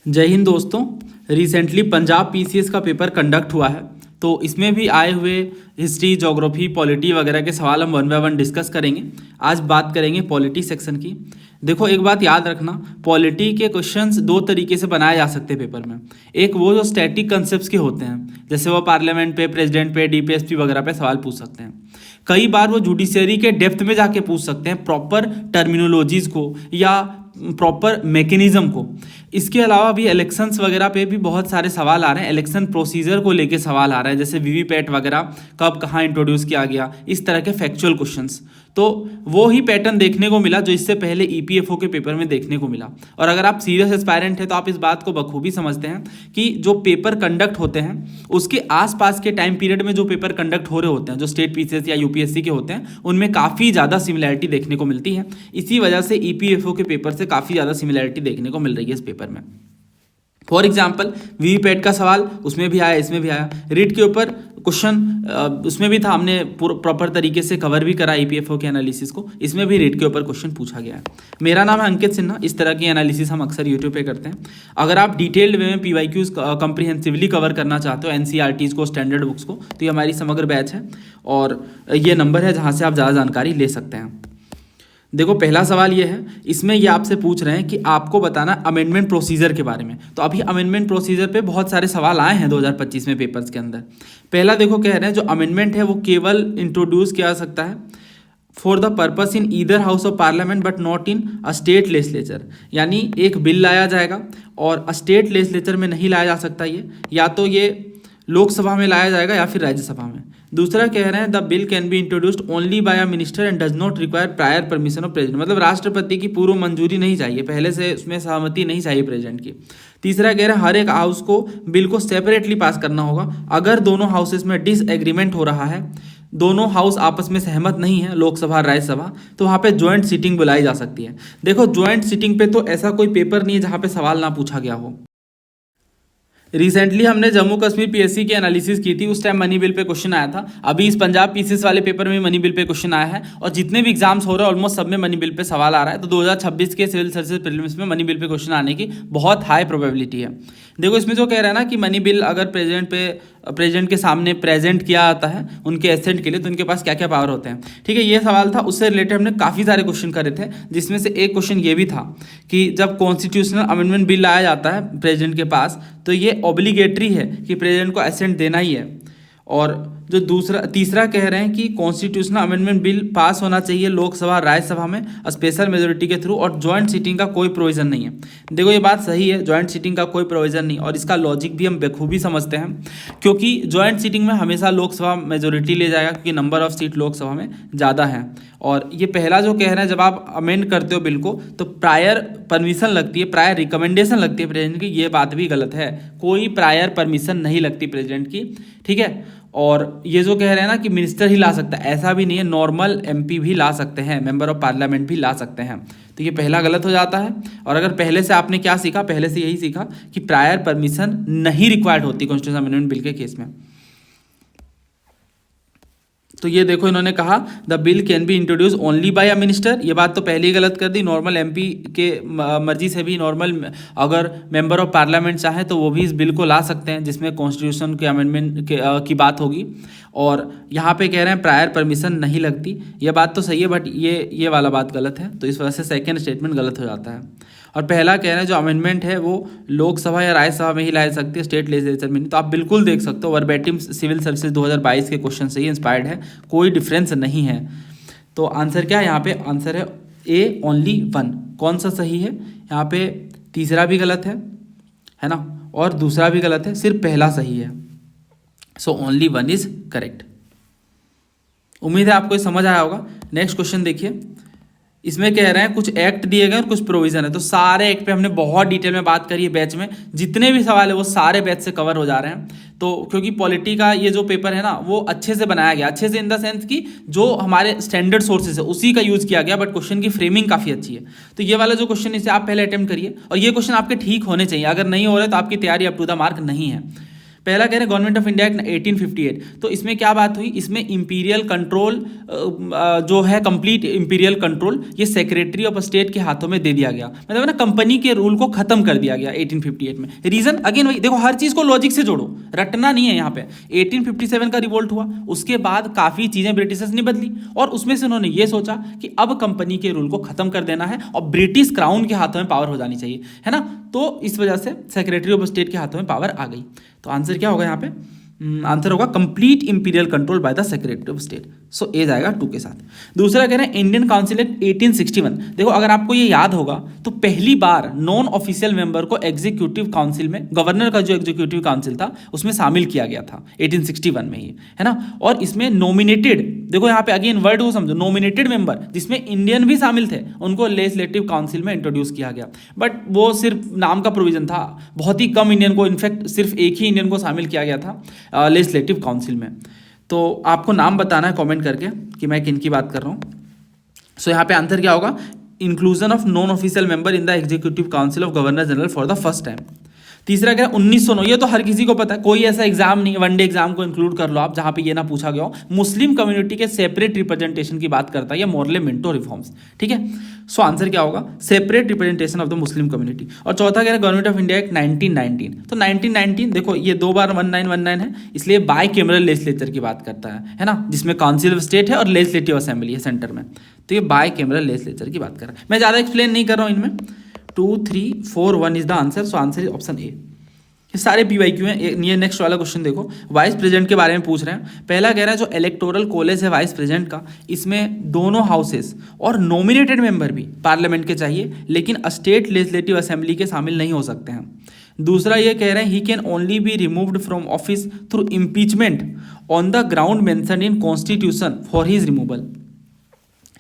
जय हिंद दोस्तों। Recently Punjab PCS का पेपर कंडक्ट हुआ है, तो इसमें भी आए हुए हिस्ट्री, ज्योग्राफी, पॉलिटी वगैरह के सवाल हम वन बाय वन डिस्कस करेंगे। आज बात करेंगे पॉलिटी सेक्शन की। देखो, एक बात याद रखना, पॉलिटी के क्वेश्चंस दो तरीके से बनाए जा सकते हैं पेपर में। एक वो जो स्टैटिक कंसेप्ट्स के होते हैं, जैसे वो पार्लियामेंट पे, प्रेसिडेंट पे, डीपीएसपी वगैरह पे सवाल पूछ सकते हैं। कई बार वो जुडिशरी के डेप्थ में जाके पूछ सकते हैं, प्रॉपर टर्मिनोलॉजीज को या प्रॉपर मैकेनिज्म को। इसके अलावा भी इलेक्शंस वगैरह पे भी बहुत सारे सवाल आ रहे हैं। इलेक्शन प्रोसीजर को लेके सवाल आ रहा है, जैसे वीवीपैट वगैरह कब कहाँ इंट्रोड्यूस किया गया, इस तरह के फैक्चुअल क्वेश्चंस। तो वो ही पैटर्न देखने को मिला जो इससे पहले ईपीएफओ के पेपर में देखने को मिला। और अगर आप सीरियस एस्पायरेंट हैं तो आप इस बात को बखूबी समझते हैं कि जो पेपर कंडक्ट होते हैं उसके आसपास के टाइम पीरियड में जो पेपर कंडक्ट हो रहे होते हैं, जो स्टेट पीसीएस या यूपीएससी के होते हैं, उनमें काफ़ी ज़्यादा सिमिलैरिटी देखने को मिलती है। इसी वजह से ईपीएफओ के पेपर से काफ़ी ज़्यादा सिमिलैरिटी देखने को मिल रही है इस पेपर में। फॉर एग्जाम्पल, वीवीपैट का सवाल उसमें भी आया, इसमें भी आया। रीट के ऊपर क्वेश्चन उसमें भी था, हमने प्रॉपर तरीके से कवर भी करा ईपीएफओ के एनालिसिस को। इसमें भी रीट के ऊपर क्वेश्चन पूछा गया है। मेरा नाम है अंकित सिन्हा। इस तरह की एनालिसिस हम अक्सर यूट्यूब पे करते हैं। अगर आप डिटेल्ड वे में पीवाईक्यूज कॉम्प्रिहेंसिवली कवर करना चाहते हो, एनसीईआरटीज को, स्टैंडर्ड बुक्स को, तो ये हमारी समग्र बैच है और ये नंबर है जहाँ से आप ज़्यादा जानकारी ले सकते हैं। देखो, पहला सवाल ये है, इसमें ये आपसे पूछ रहे हैं कि आपको बताना अमेंडमेंट प्रोसीजर के बारे में। तो अभी अमेंडमेंट प्रोसीजर पे बहुत सारे सवाल आए हैं 2025 में पेपर्स के अंदर। पहला देखो, कह रहे हैं जो अमेंडमेंट है वो केवल इंट्रोड्यूस किया जा सकता है for the purpose in either house of parliament but not in a state legislature. यानी एक बिल लाया जाएगा और स्टेट लेजिस्लेचर में नहीं लाया जा सकता ये, या तो ये लोकसभा में लाया जाएगा या फिर राज्यसभा में। दूसरा कह रहे हैं the bill can be introduced only by a minister and does not require prior permission of president. मतलब राष्ट्रपति की पूर्व मंजूरी नहीं चाहिए, पहले से उसमें सहमति नहीं चाहिए प्रेसिडेंट की। तीसरा कह रहे हैं हर एक हाउस को बिल को सेपरेटली पास करना होगा। अगर दोनों हाउसेस में डिसएग्रीमेंट हो रहा है, दोनों हाउस आपस में सहमत नहीं है, लोकसभा और राज्यसभा, तो वहाँ पे ज्वाइंट सीटिंग बुलाई जा सकती है। देखो, ज्वाइंट सीटिंग पे तो ऐसा कोई पेपर नहीं है जहाँ पे सवाल ना पूछा गया हो। रिसेंटली हमने जम्मू कश्मीर पीएससी की एनालिसिस की थी, उस time money bill pay question आया था। अभी इस पंजाब पीसीएस वाले पेपर में मनी बिल पे क्वेश्चन आया है और जितने भी एग्जाम्स हो रहे हैं ऑलमोस्ट सब में मनी बिल पे सवाल आ रहा है। तो 2026 के सिविल सर्विसेज प्रीलिम्स में मनी बिल पे क्वेश्चन आने की बहुत हाई प्रोबेबिलिटी है। देखो, इसमें जो कह रहा है ना कि मनी बिल अगर प्रेसिडेंट के सामने प्रेजेंट किया जाता है उनके एसेंट के लिए, तो उनके पास क्या क्या पावर होते हैं। ठीक है, ये सवाल था, उससे रिलेटेड हमने काफ़ी सारे क्वेश्चन करे थे, जिसमें से एक क्वेश्चन ये भी था कि जब कॉन्स्टिट्यूशनल अमेंडमेंट बिल लाया जाता है प्रेसिडेंट के पास, तो ये ऑब्लिगेटरी है कि प्रेसिडेंट को एसेंट देना ही है। और जो तीसरा कह रहे हैं कि कॉन्स्टिट्यूशनल अमेंडमेंट बिल पास होना चाहिए लोकसभा राज्यसभा में स्पेशल मेजोरिटी के थ्रू, और ज्वाइंट सीटिंग का कोई प्रोविजन नहीं है। देखो, ये बात सही है, ज्वाइंट सीटिंग का कोई प्रोविजन नहीं, और इसका लॉजिक भी हम बखूबी समझते हैं, क्योंकि ज्वाइंट सीटिंग में हमेशा लोकसभा मेजोरिटी ले जाएगा, क्योंकि नंबर ऑफ सीट लोकसभा में ज़्यादा है। और ये पहला जो कह रहे हैं, जब आप अमेंड करते हो बिल को तो प्रायर परमिशन लगती है, प्रायर रिकमेंडेशन लगती है प्रेसिडेंट की। ये बात भी गलत है, कोई प्रायर परमिशन नहीं लगती प्रेसिडेंट की। ठीक है, और ये जो कह रहे हैं ना कि मिनिस्टर ही ला सकता है, ऐसा भी नहीं है, नॉर्मल एमपी भी ला सकते हैं, मेंबर ऑफ पार्लियामेंट भी ला सकते हैं। तो ये पहला गलत हो जाता है। और अगर पहले से आपने क्या सीखा, पहले से यही सीखा कि प्रायर परमिशन नहीं रिक्वायर्ड होती कॉन्स्टिट्यूशन अमेंडमेंट बिल के केस में। तो ये देखो, इन्होंने कहा the bill can be introduce only by a minister. ये बात तो पहले ही गलत कर दी। नॉर्मल एमपी के मर्जी से भी, नॉर्मल अगर मेंबर ऑफ पार्लियामेंट चाहे तो वो भी इस बिल को ला सकते हैं, जिसमें कॉन्स्टिट्यूशन के अमेंडमेंट की बात होगी। और यहाँ पे कह रहे हैं प्रायर परमिशन नहीं लगती। ये बात तो सही है, बट ये वाला बात गलत है, तो इस वजह से सेकेंड स्टेटमेंट गलत हो जाता है। और पहला कह रहे हैं जो अमेंडमेंट है वो लोकसभा या राज्यसभा में ही लाई सकती है, स्टेट लेजिस्लेचर में नहीं। तो आप बिल्कुल देख सकते हो, वर्बैटिम सिविल सर्विसेज 2022 के क्वेश्चन से ही इंस्पायर्ड है, कोई डिफरेंस नहीं है। तो आंसर क्या है यहाँ पे? आंसर है ए, ओनली वन। कौन सा सही है यहाँ पे? तीसरा भी गलत है ना, और दूसरा भी गलत है, सिर्फ पहला सही है। So only one is correct. उम्मीद है आपको समझ आया होगा। नेक्स्ट क्वेश्चन देखिए, इसमें कह रहे हैं कुछ एक्ट दिए गए और कुछ प्रोविजन है। तो सारे एक्ट पे हमने बहुत डिटेल में बात करी है बैच में, जितने भी सवाल है वो सारे बैच से कवर हो जा रहे हैं। तो क्योंकि पॉलिटी का ये जो पेपर है ना वो अच्छे से बनाया गया, अच्छे से इन द सेंस कि जो हमारे स्टैंडर्ड सोर्सेज है उसी का यूज़ किया गया, बट क्वेश्चन की फ्रेमिंग काफ़ी अच्छी है। तो ये वाला जो क्वेश्चन, इसे आप पहले अटेम्प्ट करिए, और ये क्वेश्चन आपके ठीक होने चाहिए। अगर नहीं हो रहे तो आपकी तैयारी अप टू द मार्क नहीं है। पहला कह रहे हैं गवर्नमेंट ऑफ इंडिया एक्ट 1858, तो इसमें क्या बात हुई, इसमें इंपीरियल कंट्रोल जो है, कंप्लीट इंपीरियल कंट्रोल ये सेक्रेटरी ऑफ स्टेट के हाथों में दे दिया गया, मतलब ना कंपनी के रूल को खत्म कर दिया गया 1858 में। रीजन अगेन वही, देखो हर चीज को लॉजिक से जोड़ो, रटना नहीं है यहाँ पे। 1857 का रिवोल्ट हुआ, उसके बाद काफी चीजें ब्रिटिशर्स ने बदली और उसमें से उन्होंने ये सोचा कि अब कंपनी के रूल को खत्म कर देना है और ब्रिटिश क्राउन के हाथों में पावर हो जानी चाहिए, है ना। तो इस वजह से सेक्रेटरी ऑफ स्टेट के हाथों में पावर आ गई। तो आंसर क्या होगा यहाँ पे, आंसर होगा complete imperial control by the secretary of state. So A जाएगा 2 के साथ। दूसरा कह रहे हैं इंडियन काउंसिल एक्ट 1861। देखो अगर आपको ये याद होगा तो पहली बार नॉन ऑफिशियल मेंबर को एग्जीक्यूटिव काउंसिल में, गवर्नर का जो एग्जीक्यूटिव काउंसिल था उसमें शामिल किया गया था 1861 में ही, है ना। और इसमें नॉमिनेटेड, देखो यहाँ पे अगेन वर्ड को समझो, नॉमिनेटेड मेंबर जिसमें इंडियन भी शामिल थे उनको लेजिस्लेटिव काउंसिल में इंट्रोड्यूस किया गया, बट वो सिर्फ नाम का प्रोविजन था, बहुत ही कम इंडियन को, इनफैक्ट सिर्फ एक ही इंडियन को शामिल किया गया था लेजिस्लेटिव काउंसिल में। तो आपको नाम बताना है कमेंट करके कि मैं किन की बात कर रहा हूँ। सो यहाँ पे आंसर क्या होगा, inclusion of non official member in the executive council of governor general for the first time. तीसरा क्या है 1909, ये तो हर किसी को पता है, कोई ऐसा एग्जाम नहीं, वनडे एग्जाम को इंक्लूड कर लो आप जहां पे ये ना पूछा गया हो, मुस्लिम कम्युनिटी के सेपरेट रिप्रेजेंटेशन की बात करता है, ये मोर्ले मिंटो रिफॉर्म्स, ठीक है। सो आंसर क्या होगा, separate representation of the Muslim community. और चौथा क्या है गवर्नमेंट ऑफ इंडिया एक्ट 1919। तो 1919 देखो ये 2 बार 1919 है, इसलिए बाई कैमरल लेजिस्लेचर की बात करता है ना, जिसमें काउंसिल ऑफ स्टेट है और लेजिस्लेटिव असेंबली है सेंटर में। तो ये बाई कैमरल लेजिस्लेचर की बात कर रहा है। मैं ज़्यादा एक्सप्लेन नहीं कर रहा हूँ इनमें। 2 3 4 1 is the answer. So answer is option A. ये सारे PYQ हैं। ये नेक्स्ट वाला क्वेश्चन देखो, वाइस प्रेसिडेंट के बारे में पूछ रहे हैं। पहला कह रहा है जो इलेक्टोरल कॉलेज है वाइस प्रेसिडेंट का, इसमें दोनों हाउसेस और नॉमिनेटेड मेंबर भी पार्लियामेंट के चाहिए, लेकिन स्टेट लेजिस्लेटिव असेंबली के शामिल नहीं हो सकते हैं। दूसरा ये कह रहे हैं he can only be removed from office through impeachment on the ground mentioned in constitution for his removal.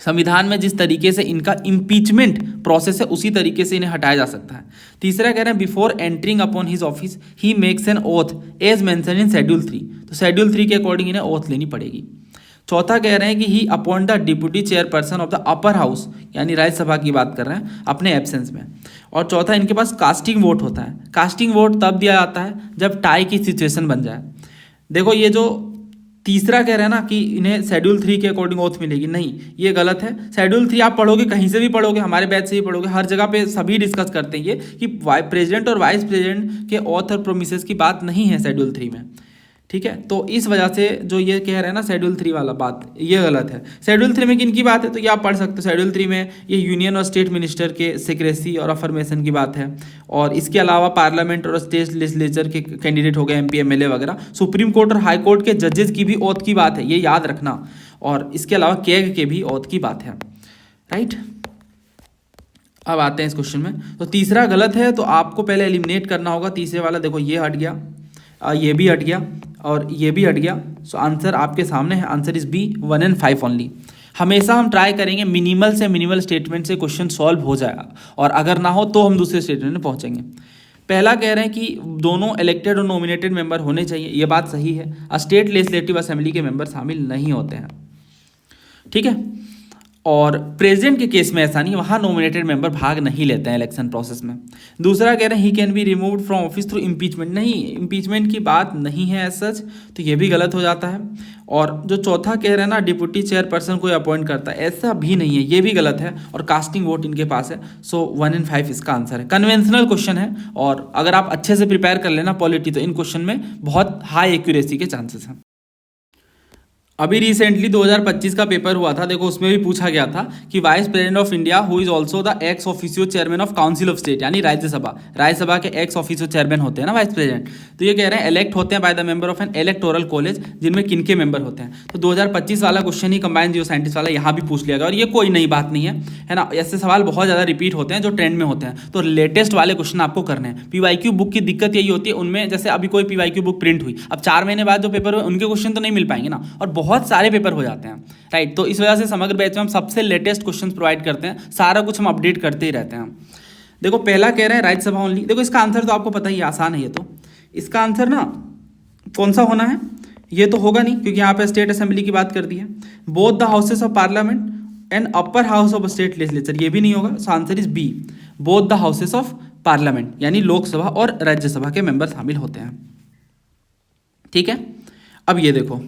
संविधान में जिस तरीके से इनका इम्पीचमेंट प्रोसेस है उसी तरीके से इन्हें हटाया जा सकता है। तीसरा कह रहे हैं before entering upon his office he makes an oath as mention in schedule 3। तो शेड्यूल 3 के अकॉर्डिंग इन्हें ओथ लेनी पड़ेगी। चौथा कह रहे हैं कि he appoint the deputy chairperson of the upper house, यानी राज्यसभा की बात कर रहे हैं, अपने एब्सेंस में। और चौथा इनके पास कास्टिंग वोट होता है। कास्टिंग वोट तब दिया जाता है जब टाई की सिचुएशन बन जाए। देखो ये जो तीसरा कह रहे हैं ना कि इन्हें शेड्यूल 3 के अकॉर्डिंग ओथ मिलेगी, नहीं ये गलत है। शेड्यूल 3 आप पढ़ोगे कहीं से भी पढ़ोगे, हमारे बैच से ही पढ़ोगे, हर जगह पे सभी डिस्कस करते हैं ये कि प्रेसिडेंट और वाइस प्रेसिडेंट के ऑथ और प्रोमिसेस की बात नहीं है शेड्यूल 3 में, ठीक है। तो इस वजह से जो ये कह रहे हैं ना शेड्यूल 3 वाला बात, ये गलत है। शेड्यूल 3 में किन की बात है तो ये आप पढ़ सकते हो। शेड्यूल 3 में ये यूनियन और स्टेट मिनिस्टर के सीक्रेसी और अफर्मेशन की बात है, और इसके अलावा पार्लियामेंट और स्टेट लेजिस्लेचर के कैंडिडेट हो गए, MP MLA वगैरह, सुप्रीम कोर्ट और हाई कोर्ट के जजेस की भी ओथ की बात है, ये याद रखना। और इसके अलावा कैग के भी ओथ की बात है, राइट। अब आते हैं इस क्वेश्चन में। तो तीसरा गलत है तो आपको पहले एलिमिनेट करना होगा तीसरे वाला। देखो ये हट गया, ये भी हट गया और ये भी हट गया। सो आंसर आपके सामने है, answer is B 1 and 5 only. हमेशा हम ट्राई करेंगे मिनिमल से मिनिमल स्टेटमेंट से क्वेश्चन सॉल्व हो जाएगा, और अगर ना हो तो हम दूसरे स्टेटमेंट में पहुंचेंगे। पहला कह रहे हैं कि दोनों इलेक्टेड और नॉमिनेटेड मेंबर होने चाहिए, ये बात सही है। स्टेट लेजिस्लेटिव असेंबली के मेंबर शामिल नहीं होते हैं, ठीक है। और प्रेसिडेंट के केस में ऐसा नहीं, वहाँ नॉमिनेटेड मेंबर भाग नहीं लेते हैं इलेक्शन प्रोसेस में। दूसरा कह रहे हैं he can be removed from office through impeachment, नहीं इम्पीचमेंट की बात नहीं है एज सच, तो ये भी गलत हो जाता है। और जो चौथा कह रहे हैं ना डिप्यूटी चेयरपर्सन को अपॉइंट करता है, ऐसा भी नहीं है, ये भी गलत है। और कास्टिंग वोट इनके पास है। सो 1 and 5 इसका आंसर है। कन्वेंशनल क्वेश्चन है, और अगर आप अच्छे से प्रिपेयर कर लेना पॉलिटी तो इन क्वेश्चन में बहुत हाई एक्यूरेसी के चांसेस हैं। अभी रिसेंटली 2025 का पेपर हुआ था, देखो उसमें भी पूछा गया था कि vice president of India who is also the ex officio chairman of council of state, यानी राज्यसभा के एक्स ऑफिशियो चेयरमैन होते हैं ना वाइस प्रेसिडेंट। तो ये कह रहे हैं इलेक्ट होते हैं by the member of N electoral college, जिनमें किनके मेंबर होते हैं। तो 2025 वाला क्वेश्चन ही कंबाइंड जियो साइंटिस्ट वाला यहाँ भी पूछ लिया गया, और ये कोई नई बात नहीं है ना। ऐसे सवाल बहुत ज़्यादा रिपीट होते हैं जो ट्रेंड में होते हैं, तो लेटेस्ट वाले क्वेश्चन आपको करने हैं। PYQ बुक की दिक्कत यही होती है, उनमें जैसे अभी कोई PYQ बुक प्रिंट हुई, अब 4 महीने बाद जो पेपर हुए उनके क्वेश्चन तो नहीं मिल पाएंगे ना, और बहुत सारे पेपर हो जाते हैं, राइट। तो इस वजह से समग्र बैच में हम सबसे लेटेस्ट क्वेश्चंस प्रोवाइड करते हैं, सारा कुछ हम अपडेट करते ही रहते हैं। देखो पहला कह रहे हैं राज्यसभा ओनली, देखो इसका आंसर तो आपको पता ही आसान है, ये तो इसका आंसर ना कौन सा होना है, ये तो होगा नहीं क्योंकि यहाँ पे स्टेट असेंबली की बात कर दी है। Both the houses of parliament and upper house of state legislature, ये भी नहीं होगा। So answer is B, both the houses of parliament, यानी लोकसभा और राज्यसभा के मेंबर शामिल होते हैं। ठीक है। अब ये देखो,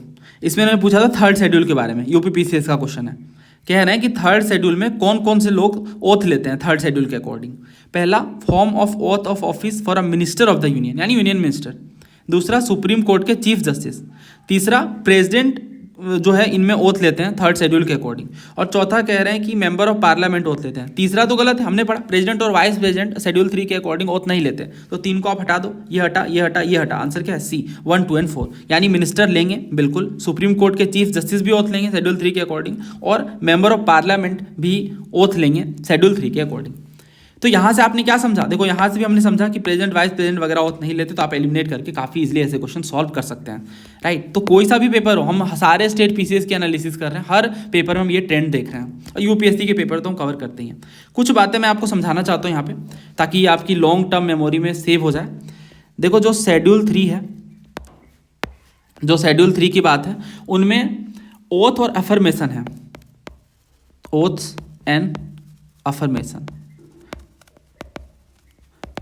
इसमें मैंने पूछा था थर्ड शेड्यूल के बारे में, यूपीपीसीएस का क्वेश्चन है। कह रहे हैं कि थर्ड शेड्यूल में कौन कौन से लोग ओथ लेते हैं थर्ड शेड्यूल के अकॉर्डिंग। पहला, form of oath of office for a minister of the union, यानी यूनियन मिनिस्टर। दूसरा, सुप्रीम कोर्ट के चीफ जस्टिस। तीसरा, प्रेसिडेंट जो है इनमें ओथ लेते हैं थर्ड शेड्यूल के अकॉर्डिंग। और चौथा कह रहे हैं कि मेंबर ऑफ पार्लियामेंट ओथ लेते हैं। तीसरा तो गलत है, हमने पढ़ा प्रेसिडेंट और वाइस प्रेसिडेंट शेड्यूल 3 के अकॉर्डिंग ओथ नहीं लेते। तो 3 को आप हटा दो, ये हटा, ये हटा, ये हटा। आंसर क्या है? सी, 1, 2 and 4। यानी मिनिस्टर लेंगे बिल्कुल, सुप्रीम कोर्ट के चीफ जस्टिस भी ओथ लेंगे शेड्यूल 3 के अकॉर्डिंग, और मेंबर ऑफ पार्लियामेंट भी ओथ लेंगे शेड्यूल 3 के अकॉर्डिंग। तो यहाँ से आपने क्या समझा? देखो यहाँ से भी हमने समझा कि प्रेसिडेंट वाइस प्रेसिडेंट वगैरह ओथ नहीं लेते, तो आप एलिमिनेट करके काफ़ी इजीली ऐसे क्वेश्चन सॉल्व कर सकते हैं, राइट। तो कोई सा भी पेपर हो, हम सारे स्टेट पीसीएस की एनालिसिस कर रहे हैं, हर पेपर में हम ये ट्रेंड देख रहे हैं, और यूपीएससी के पेपर तो हम कवर करते ही हैं। कुछ बातें मैं आपको समझाना चाहता हूँ यहाँ पे, ताकि ये आपकी लॉन्ग टर्म मेमोरी में सेव हो जाए। देखो जो शेड्यूल 3 है, जो शेड्यूल 3 की बात है, उनमें ओथ और अफर्मेशन है, ओथ्स एंड अफर्मेशन।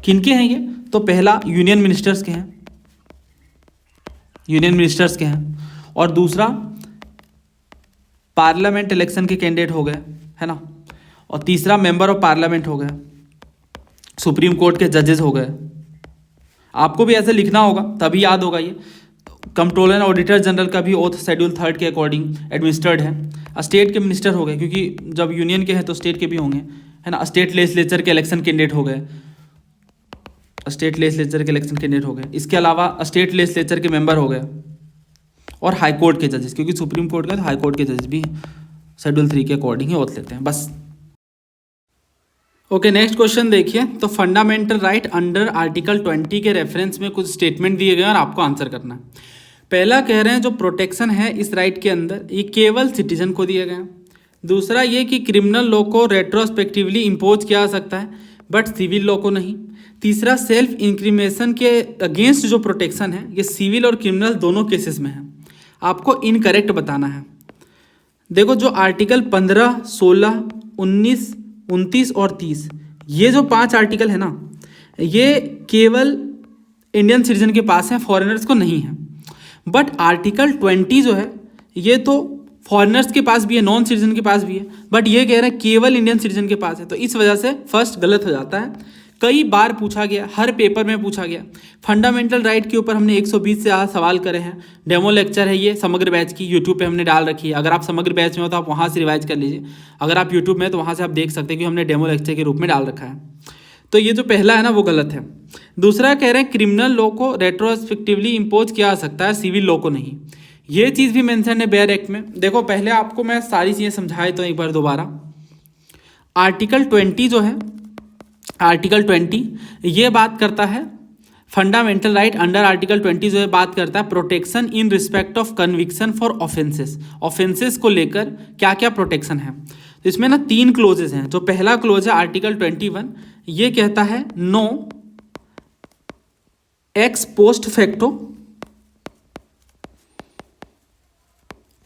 किनके हैं ये? तो पहला यूनियन मिनिस्टर्स के हैं, यूनियन मिनिस्टर्स के हैं। और दूसरा पार्लियामेंट इलेक्शन के कैंडिडेट हो गए, है ना। और तीसरा मेंबर ऑफ पार्लियामेंट हो गए, सुप्रीम कोर्ट के जजेस हो गए। आपको भी ऐसे लिखना होगा, तभी याद होगा ये। कंट्रोलर एंड ऑडिटर जनरल का भी ओथ शेड्यूल 3 के अकॉर्डिंग एडमिनिस्टर्ड है। स्टेट के मिनिस्टर हो गए, क्योंकि जब यूनियन के हैं तो स्टेट के भी होंगे, है ना। स्टेट लेजिस्लेचर के इलेक्शन कैंडिडेट हो गए, स्टेट लेजिस्लेचर के इलेक्शन कैंडिडेट हो गए। इसके अलावा स्टेट लेजिस्लेचर के मेंबर हो गए, और हाई कोर्ट के जजेस, क्योंकि सुप्रीम कोर्ट के तो हाई कोर्ट के जजेस भी शेड्यूल 3 के अकॉर्डिंग ही ओथ लेते हैं, बस। ओके, नेक्स्ट क्वेश्चन देखिए। तो फंडामेंटल राइट अंडर आर्टिकल 20 के रेफरेंस में कुछ स्टेटमेंट दिए गए और आपको आंसर करना है। पहला कह रहे हैं जो प्रोटेक्शन है इस राइट के अंदर, ये केवल सिटीजन को दिए गए हैं। दूसरा ये कि क्रिमिनल लॉ को रेट्रोस्पेक्टिवली इम्पोज किया जा सकता है, बट सिविल लॉ को नहीं। तीसरा, सेल्फ इंक्रिमेशन के अगेंस्ट जो प्रोटेक्शन है ये सिविल और क्रिमिनल दोनों केसेस में है। आपको इनकरेक्ट बताना है। देखो जो आर्टिकल 15, 16, 19, 29 और 30, ये जो 5 आर्टिकल है ना, ये केवल इंडियन सिटीजन के पास है, फॉरेनर्स को नहीं है। बट आर्टिकल 20 जो है ये तो फॉरेनर्स के पास भी है, नॉन सिटीजन के पास भी है, बट ये कह रहा है केवल इंडियन सिटीजन के पास है। तो इस वजह से फर्स्ट गलत हो जाता है। कई बार पूछा गया, हर पेपर में पूछा गया। फंडामेंटल राइट के ऊपर हमने 120 से ज़्यादा सवाल करे हैं। डेमो लेक्चर है ये समग्र बैच की, यूट्यूब पे हमने डाल रखी है। अगर आप समग्र बैच में हो तो आप वहाँ से रिवाइज कर लीजिए, अगर आप यूट्यूब में तो वहाँ से आप देख सकते हैं कि हमने डेमो लेक्चर के रूप में डाल रखा है। तो ये जो पहला है ना वो गलत है। दूसरा कह रहे हैं क्रिमिनल लॉ को रेट्रोस्पेक्टिवली इम्पोज किया जा सकता है, सिविल लॉ को नहीं। ये चीज़ भी मेंशन है बेयर एक्ट में। देखो पहले आपको मैं सारी चीज़ें समझाए तो एक बार दोबारा। आर्टिकल 20 जो है, आर्टिकल 20 ये बात करता है फंडामेंटल राइट अंडर आर्टिकल 20 जो है बात करता है protection in respect of conviction for offences. Offences को लेकर क्या क्या प्रोटेक्शन है। तो इसमें ना 3 क्लोजेस हैं। जो पहला क्लोज है आर्टिकल 21, ये कहता है no ex post facto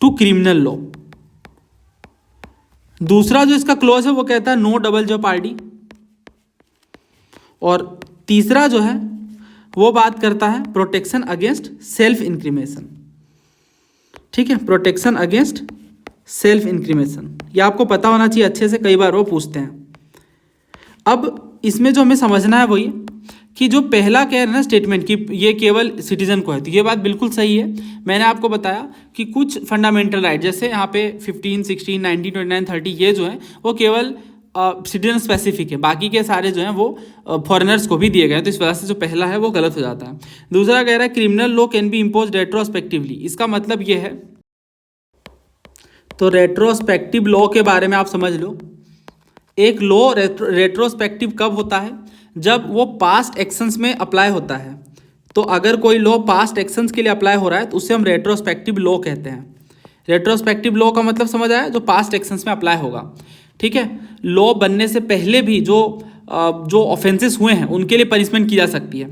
to criminal law. दूसरा जो इसका क्लोज है वो कहता है नो डबल जेओपार्डी। और तीसरा जो है वो बात करता है प्रोटेक्शन अगेंस्ट सेल्फ इंक्रिमेशन। ठीक है, प्रोटेक्शन अगेंस्ट सेल्फ इंक्रिमेशन, ये आपको पता होना चाहिए अच्छे से, कई बार वो पूछते हैं। अब इसमें जो हमें समझना है वो ये कि जो पहला कह रहे हैं ना स्टेटमेंट कि ये केवल सिटीजन को है, तो ये बात बिल्कुल सही है। मैंने आपको बताया कि कुछ फंडामेंटल राइट जैसे यहाँ पे 15, 16, 19, 29, 30 ये जो है वो केवल सिटीजन स्पेसिफिक है, बाकी के सारे जो हैं वो फॉरेनर्स को भी दिए गए हैं। तो इस वजह से जो पहला है वो गलत हो जाता है। दूसरा कह रहा है criminal law can be impose retrospectively. इसका मतलब ये है, तो रेट्रोस्पेक्टिव लॉ के बारे में आप समझ लो। एक लॉ रेट्रोस्पेक्टिव कब होता है? जब वो पास्ट एक्शंस में अप्लाई होता है। तो अगर कोई लॉ पास्ट एक्शंस के लिए अप्लाई हो रहा है तो उससे हम रेट्रोस्पेक्टिव लॉ कहते हैं। रेट्रोस्पेक्टिव लॉ का मतलब समझ आया, जो पास्ट एक्शंस में अप्लाई होगा। ठीक है, लॉ बनने से पहले भी जो ऑफेंसेस हुए हैं उनके लिए पनिशमेंट की जा सकती है।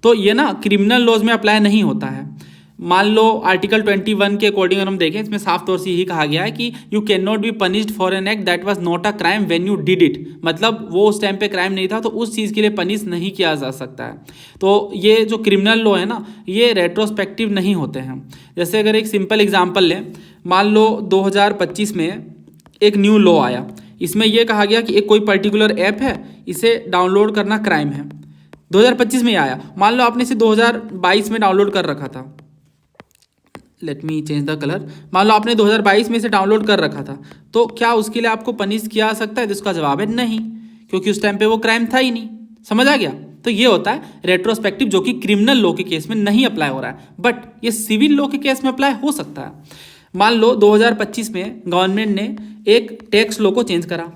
तो ये ना क्रिमिनल लॉज में अप्लाई नहीं होता है। मान लो आर्टिकल 21 के अकॉर्डिंग अगर हम देखें, इसमें साफ तौर से यही कहा गया है कि you can not B punished for an act that was not a crime when you did it. मतलब वो उस टाइम पे क्राइम नहीं था तो उस चीज़ के लिए पनिश नहीं किया जा सकता है। तो ये जो क्रिमिनल लॉ है ना, ये रेट्रोस्पेक्टिव नहीं होते हैं। जैसे अगर एक सिंपल एग्जाम्पल लें, मान लो 2025 में एक न्यू लॉ आया, इसमें यह कहा गया कि एक कोई पर्टिकुलर ऐप है, इसे डाउनलोड करना क्राइम है। 2025 में आया, मान लो आपने इसे 2022 में डाउनलोड कर रखा था, let me change the colour, मान लो आपने 2022 में इसे डाउनलोड कर रखा था, तो क्या उसके लिए आपको पनिश किया जा सकता है? तो इसका जवाब है नहीं, क्योंकि उस टाइम पे वो क्राइम था ही नहीं। समझ आ गया? तो ये होता है रेट्रोस्पेक्टिव, जो कि क्रिमिनल लॉ के केस में नहीं अप्लाई हो रहा है, बट ये सिविल लॉ के केस में अप्लाई हो सकता है। मान लो 2025 में गवर्नमेंट ने एक टैक्स लॉ को चेंज करा।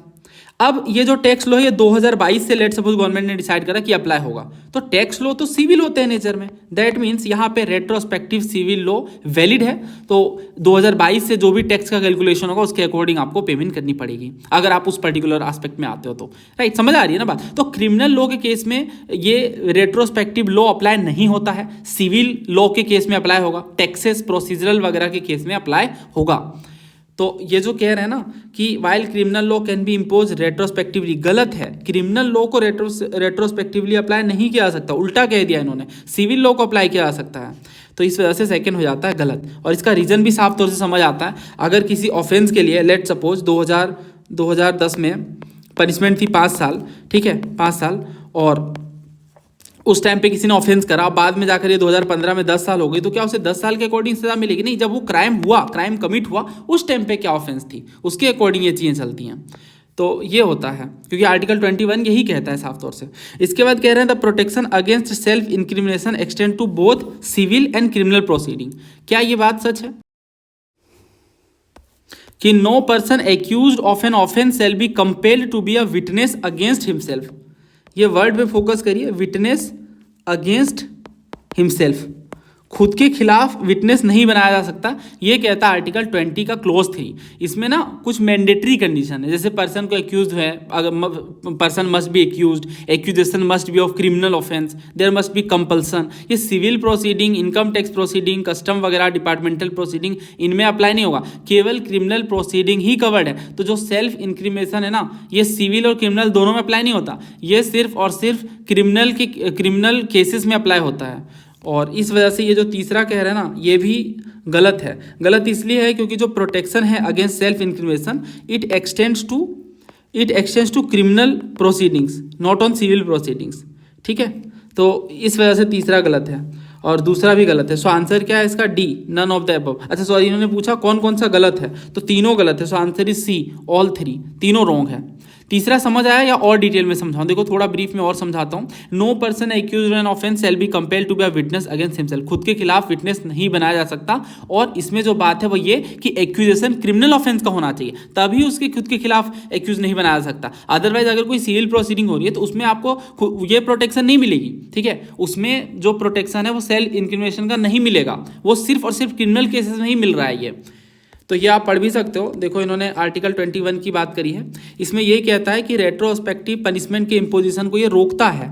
अब ये जो टैक्स लॉ है ये 2022 से लेट सपोज गवर्नमेंट ने डिसाइड करा कि अप्लाई होगा, तो टैक्स लॉ तो सिविल होते हैं नेचर में, दैट मीन्स यहाँ पे रेट्रोस्पेक्टिव सिविल लॉ वैलिड है। तो 2022 से जो भी टैक्स का कैलकुलेशन होगा उसके अकॉर्डिंग आपको पेमेंट करनी पड़ेगी, अगर आप उस पर्टिकुलर एस्पेक्ट में आते हो तो। राइट, समझ आ रही है ना बात? तो क्रिमिनल लॉ के केस में ये रेट्रोस्पेक्टिव लॉ अप्लाई नहीं होता है, सिविल लॉ के केस में अप्लाई होगा, टैक्सेस प्रोसीजरल वगैरह के केस में अप्लाई होगा। तो ये जो कह रहे हैं ना कि while criminal law can be impose retrospectively, गलत है। क्रिमिनल लॉ को रेट्रोस्पेक्टिवली अप्लाई नहीं किया जा सकता, उल्टा कह दिया इन्होंने, सिविल लॉ को अप्लाई किया जा सकता है। तो इस वजह से सेकंड हो जाता है गलत, और इसका रीजन भी साफ तौर से समझ आता है। अगर किसी ऑफेंस के लिए लेट सपोज 2010 में पनिशमेंट थी 5 साल, ठीक है, 5 साल, और उस टाइम पे किसी ने ऑफेंस करा, बाद में जाकर ये 2015 में 10 साल हो गई, तो क्या उसे 10 साल के अकॉर्डिंग सजा मिलेगी? नहीं, जब वो क्राइम हुआ, क्राइम कमिट हुआ, उस टाइम पे क्या ऑफेंस थी उसके अकॉर्डिंग ये चीज़ें चलती हैं। तो ये होता है, क्योंकि आर्टिकल 21 यही कहता है साफ तौर से। इसके बाद कह रहे हैं the protection against self incrimination extend to both civil and criminal proceeding. क्या ये बात सच है कि no person accused of an offence shall be compelled to be a witness against himself? ये वर्ड पे फोकस करिए, विटनेस अगेंस्ट हिमसेल्फ, खुद के खिलाफ विटनेस नहीं बनाया जा सकता, ये कहता है आर्टिकल 20 का क्लोज 3। इसमें ना कुछ मैंडेटरी कंडीशन है, जैसे पर्सन को एक्यूज है, अगर person must be accused, accusation must be of criminal offence, there must be compulsion. ये civil proceeding, income tax proceeding, custom वगैरह, डिपार्टमेंटल प्रोसीडिंग, इनमें अप्लाई नहीं होगा, केवल क्रिमिनल प्रोसीडिंग ही कवर्ड है। तो जो सेल्फ इंक्रिमिनेशन है ना, ये सिविल और क्रिमिनल दोनों में अप्लाई नहीं होता, ये सिर्फ और सिर्फ क्रिमिनल केसेस में अप्लाई होता है। और इस वजह से ये जो तीसरा कह रहे हैं ना, ये भी गलत है। गलत इसलिए है क्योंकि जो प्रोटेक्शन है against self incrimination, it extends to criminal proceedings, not on civil proceedings. ठीक है, तो इस वजह से तीसरा गलत है और दूसरा भी गलत है। सो आंसर क्या है इसका? D, none of the above. अच्छा सॉरी, इन्होंने पूछा कौन कौन सा गलत है, तो तीनों गलत है। So answer is C, all 3, तीनों रॉन्ग है। तीसरा समझ आया या और डिटेल में समझाऊं? देखो थोड़ा ब्रीफ में और समझाता हूं। No person accused an offence shall be compelled to be a witness against himself, खुद के खिलाफ विटनेस नहीं बनाया जा सकता। और इसमें जो बात है वो ये कि एक्यूजेशन क्रिमिनल ऑफेंस का होना चाहिए, तभी उसके खुद के खिलाफ एक्यूज नहीं बनाया जा सकता। अदरवाइज अगर कोई सिविल प्रोसीडिंग हो रही है तो उसमें आपको ये प्रोटेक्शन नहीं मिलेगी। ठीक है, उसमें जो प्रोटेक्शन है वो सेल्फ इंक्रिमिनेशन का नहीं मिलेगा, वो सिर्फ और सिर्फ क्रिमिनल केसेस में ही मिल रहा है ये। तो ये आप पढ़ भी सकते हो। देखो इन्होंने आर्टिकल 21 की बात करी है, इसमें ये कहता है कि रेट्रोस्पेक्टिव पनिशमेंट के इम्पोजिशन को ये रोकता है।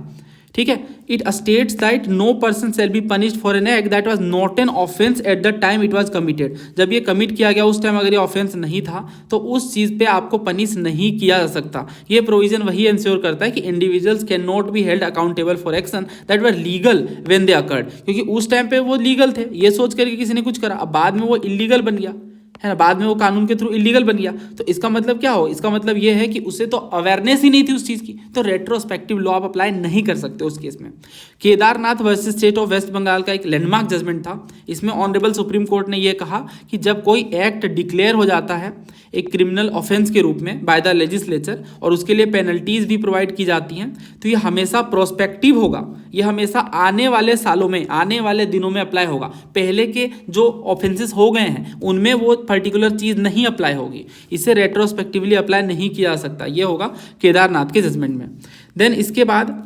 ठीक है, it states that no person shall be punished for an act that was not an offence at the time it was committed. जब ये कमिट किया गया उस टाइम अगर ये ऑफेंस नहीं था तो उस चीज़ पे आपको पनिश नहीं किया जा सकता। ये प्रोविजन वही इंश्योर करता है कि individuals can not be held accountable for action that were legal when they occurred, क्योंकि उस टाइम पे वो लीगल थे, ये सोच करके किसी ने कुछ करा, अब बाद में वो इलीगल बन गया है ना, बाद में वो कानून के थ्रू इलीगल बन गया। तो इसका मतलब क्या हो? इसका मतलब ये है कि उसे तो अवेयरनेस ही नहीं थी उस चीज़ की, तो रेट्रोस्पेक्टिव लॉ आप अप्लाई नहीं कर सकते उस केस में। Kedarnath versus state of West Bengal का एक लैंडमार्क जजमेंट था। इसमें ऑनरेबल सुप्रीम कोर्ट ने यह कहा कि जब कोई एक्ट डिक्लेयर हो जाता है एक क्रिमिनल ऑफेंस के रूप में बाय द लेजिस्लेचर और उसके लिए पेनल्टीज भी प्रोवाइड की जाती हैं, तो ये हमेशा प्रोस्पेक्टिव होगा, ये हमेशा आने वाले सालों में, आने वाले दिनों में अप्लाई होगा। पहले के जो ऑफेंसेस हो गए हैं उनमें वो पर्टिकुलर चीज़ नहीं अप्लाई होगी, इसे रेट्रोस्पेक्टिवली अप्लाई नहीं किया जा सकता। ये होगा केदारनाथ के जजमेंट में। देन इसके बाद